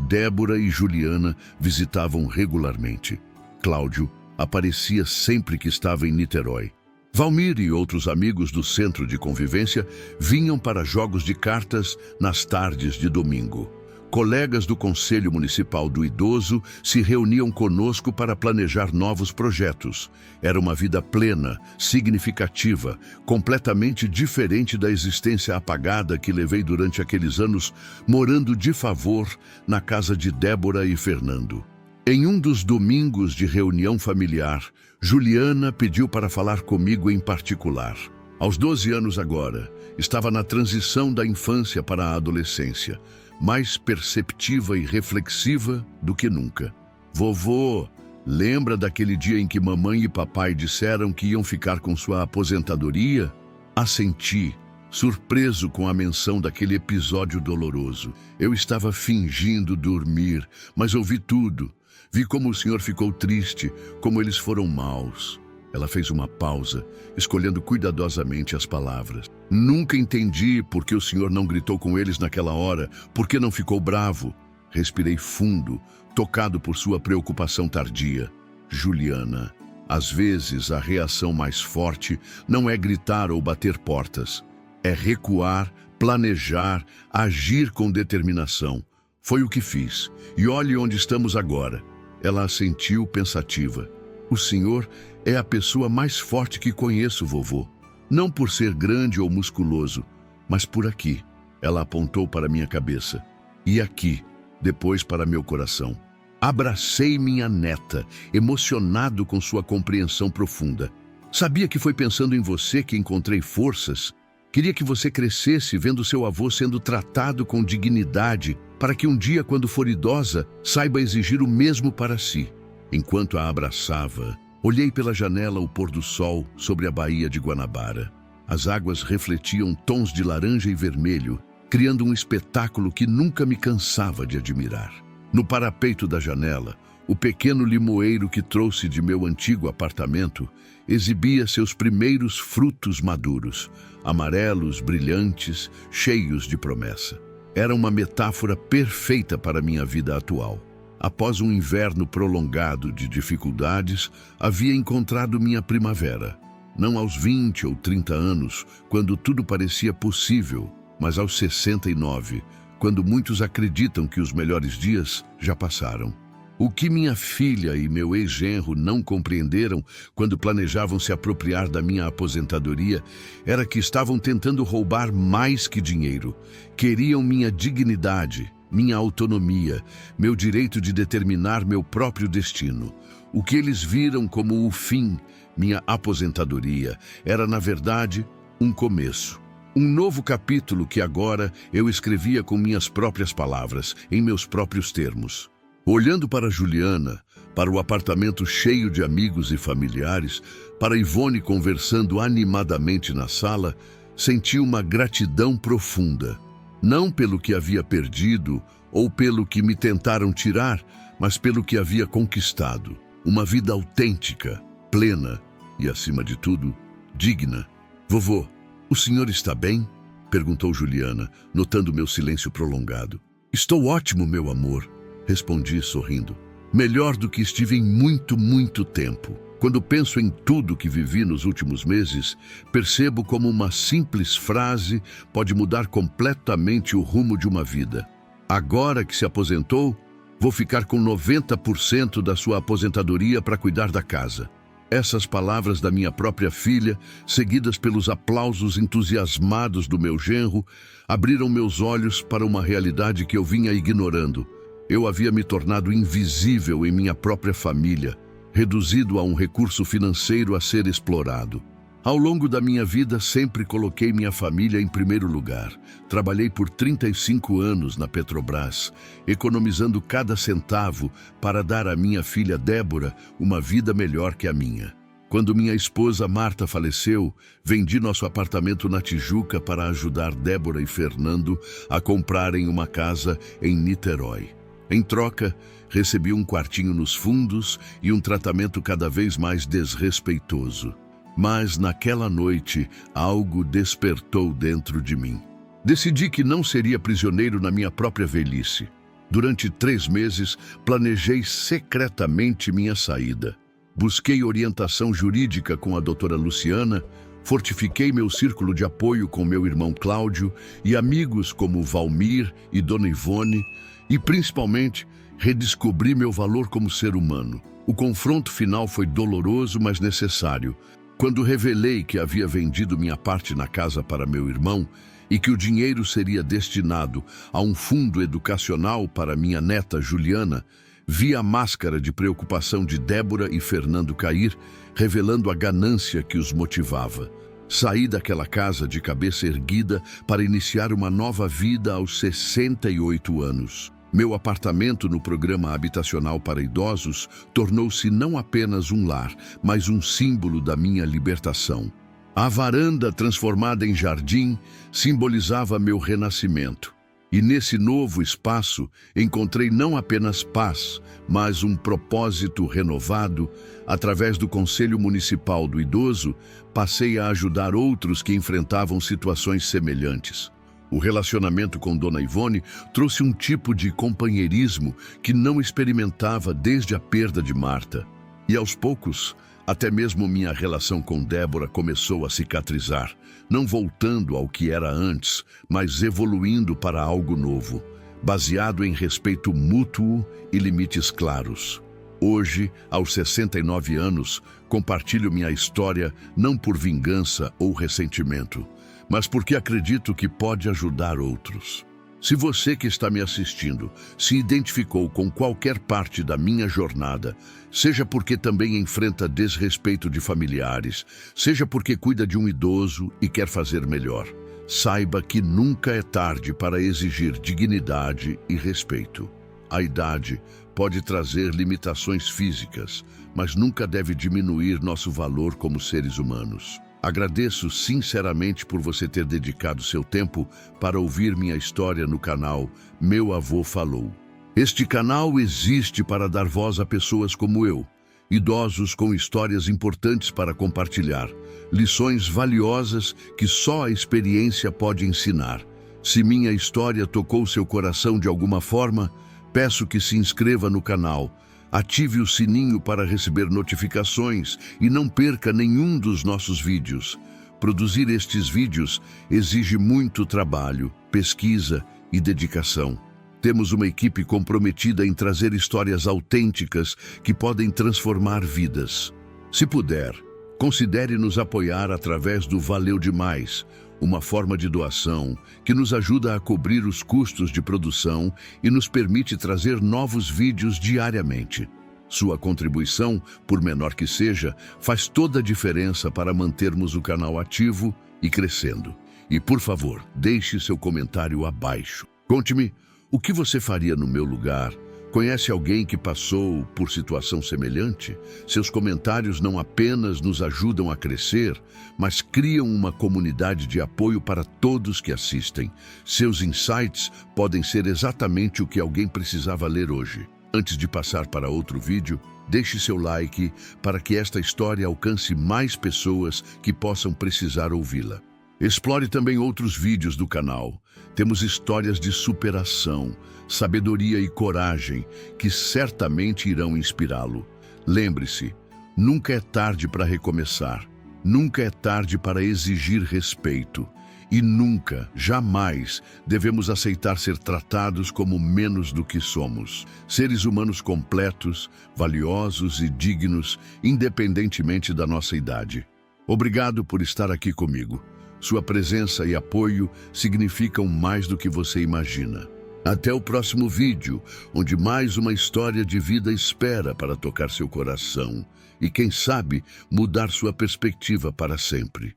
[SPEAKER 1] Débora e Juliana visitavam regularmente. Cláudio aparecia sempre que estava em Niterói. Valmir e outros amigos do centro de convivência vinham para jogos de cartas nas tardes de domingo. Colegas do Conselho Municipal do Idoso se reuniam conosco para planejar novos projetos. Era uma vida plena, significativa, completamente diferente da existência apagada que levei durante aqueles anos, morando de favor na casa de Débora e Fernando. Em um dos domingos de reunião familiar, Juliana pediu para falar comigo em particular. Aos 12 anos agora, estava na transição da infância para a adolescência, mais perceptiva e reflexiva do que nunca. "Vovô, lembra daquele dia em que mamãe e papai disseram que iam ficar com sua aposentadoria?" Assenti, surpreso com a menção daquele episódio doloroso. Eu estava fingindo dormir, mas ouvi tudo. Vi como o senhor ficou triste, como eles foram maus. Ela fez uma pausa, escolhendo cuidadosamente as palavras. "Nunca entendi por que o senhor não gritou com eles naquela hora, por que não ficou bravo." Respirei fundo, tocado por sua preocupação tardia. "Juliana, às vezes a reação mais forte não é gritar ou bater portas. É recuar, planejar, agir com determinação. Foi o que fiz, e olhe onde estamos agora." Ela assentiu pensativa. "O senhor é a pessoa mais forte que conheço, vovô. Não por ser grande ou musculoso, mas por aqui." Ela apontou para minha cabeça. "E aqui", depois para meu coração. Abracei minha neta, emocionado com sua compreensão profunda. "Sabia que foi pensando em você que encontrei forças? Queria que você crescesse vendo seu avô sendo tratado com dignidade, para que um dia, quando for idosa, saiba exigir o mesmo para si." Enquanto a abraçava, olhei pela janela o pôr do sol sobre a Baía de Guanabara. As águas refletiam tons de laranja e vermelho, criando um espetáculo que nunca me cansava de admirar. No parapeito da janela, o pequeno limoeiro que trouxe de meu antigo apartamento exibia seus primeiros frutos maduros, amarelos, brilhantes, cheios de promessa. Era uma metáfora perfeita para minha vida atual. Após um inverno prolongado de dificuldades, havia encontrado minha primavera. Não aos 20 ou 30 anos, quando tudo parecia possível, mas aos 69, quando muitos acreditam que os melhores dias já passaram. O que minha filha e meu ex-genro não compreenderam quando planejavam se apropriar da minha aposentadoria era que estavam tentando roubar mais que dinheiro. Queriam minha dignidade, minha autonomia, meu direito de determinar meu próprio destino. O que eles viram como o fim, minha aposentadoria, era, na verdade, um começo. Um novo capítulo que agora eu escrevia com minhas próprias palavras, em meus próprios termos. Olhando para Juliana, para o apartamento cheio de amigos e familiares, para Ivone conversando animadamente na sala, senti uma gratidão profunda. Não pelo que havia perdido ou pelo que me tentaram tirar, mas pelo que havia conquistado. Uma vida autêntica, plena e, acima de tudo, digna. Vovô, o senhor está bem? Perguntou Juliana, notando meu silêncio prolongado. Estou ótimo, meu amor. Respondi sorrindo. Melhor do que estive em muito tempo. Quando penso em tudo que vivi nos últimos meses, percebo como uma simples frase pode mudar completamente o rumo de uma vida. Agora que se aposentou, vou ficar com 90% da sua aposentadoria para cuidar da casa. Essas palavras da minha própria filha, seguidas pelos aplausos entusiasmados do meu genro, abriram meus olhos para uma realidade que eu vinha ignorando. Eu havia me tornado invisível em minha própria família, reduzido a um recurso financeiro a ser explorado. Ao longo da minha vida, sempre coloquei minha família em primeiro lugar. Trabalhei por 35 anos na Petrobras, economizando cada centavo para dar à minha filha Débora uma vida melhor que a minha. Quando minha esposa Marta faleceu, vendi nosso apartamento na Tijuca para ajudar Débora e Fernando a comprarem uma casa em Niterói. Em troca, recebi um quartinho nos fundos e um tratamento cada vez mais desrespeitoso. Mas naquela noite, algo despertou dentro de mim. Decidi que não seria prisioneiro na minha própria velhice. Durante 3 meses, planejei secretamente minha saída. Busquei orientação jurídica com a doutora Luciana, fortifiquei meu círculo de apoio com meu irmão Cláudio e amigos como Valmir e Dona Ivone, e principalmente redescobri meu valor como ser humano. O confronto final foi doloroso, mas necessário. Quando revelei que havia vendido minha parte na casa para meu irmão e que o dinheiro seria destinado a um fundo educacional para minha neta Juliana, vi a máscara de preocupação de Débora e Fernando cair, revelando a ganância que os motivava. Saí daquela casa de cabeça erguida para iniciar uma nova vida aos 68 anos. Meu apartamento no programa habitacional para idosos tornou-se não apenas um lar, mas um símbolo da minha libertação. A varanda, transformada em jardim, simbolizava meu renascimento. E nesse novo espaço encontrei não apenas paz, mas um propósito renovado. Através do Conselho Municipal do Idoso, passei a ajudar outros que enfrentavam situações semelhantes. O relacionamento com Dona Ivone trouxe um tipo de companheirismo que não experimentava desde a perda de Marta. E aos poucos, até mesmo minha relação com Débora começou a cicatrizar, não voltando ao que era antes, mas evoluindo para algo novo, baseado em respeito mútuo e limites claros. Hoje, aos 69 anos, compartilho minha história não por vingança ou ressentimento, mas porque acredito que pode ajudar outros. Se você que está me assistindo se identificou com qualquer parte da minha jornada, seja porque também enfrenta desrespeito de familiares, seja porque cuida de um idoso e quer fazer melhor, saiba que nunca é tarde para exigir dignidade e respeito. A idade pode trazer limitações físicas, mas nunca deve diminuir nosso valor como seres humanos. Agradeço sinceramente por você ter dedicado seu tempo para ouvir minha história no canal Meu Avô Falou. Este canal existe para dar voz a pessoas como eu, idosos com histórias importantes para compartilhar, lições valiosas que só a experiência pode ensinar. Se minha história tocou seu coração de alguma forma, peço que se inscreva no canal, ative o sininho para receber notificações e não perca nenhum dos nossos vídeos. Produzir estes vídeos exige muito trabalho, pesquisa e dedicação. Temos uma equipe comprometida em trazer histórias autênticas que podem transformar vidas. Se puder, considere nos apoiar através do Valeu Demais, uma forma de doação que nos ajuda a cobrir os custos de produção e nos permite trazer novos vídeos diariamente. Sua contribuição, por menor que seja, faz toda a diferença para mantermos o canal ativo e crescendo. E, por favor, deixe seu comentário abaixo. Conte-me o que você faria no meu lugar. Conhece alguém que passou por situação semelhante? Seus comentários não apenas nos ajudam a crescer, mas criam uma comunidade de apoio para todos que assistem. Seus insights podem ser exatamente o que alguém precisava ler hoje. Antes de passar para outro vídeo, deixe seu like para que esta história alcance mais pessoas que possam precisar ouvi-la. Explore também outros vídeos do canal. Temos histórias de superação, sabedoria e coragem que certamente irão inspirá-lo. Lembre-se, nunca é tarde para recomeçar, nunca é tarde para exigir respeito e nunca, jamais, devemos aceitar ser tratados como menos do que somos. Seres humanos completos, valiosos e dignos, independentemente da nossa idade. Obrigado por estar aqui comigo. Sua presença e apoio significam mais do que você imagina. Até o próximo vídeo, onde mais uma história de vida espera para tocar seu coração e, quem sabe, mudar sua perspectiva para sempre.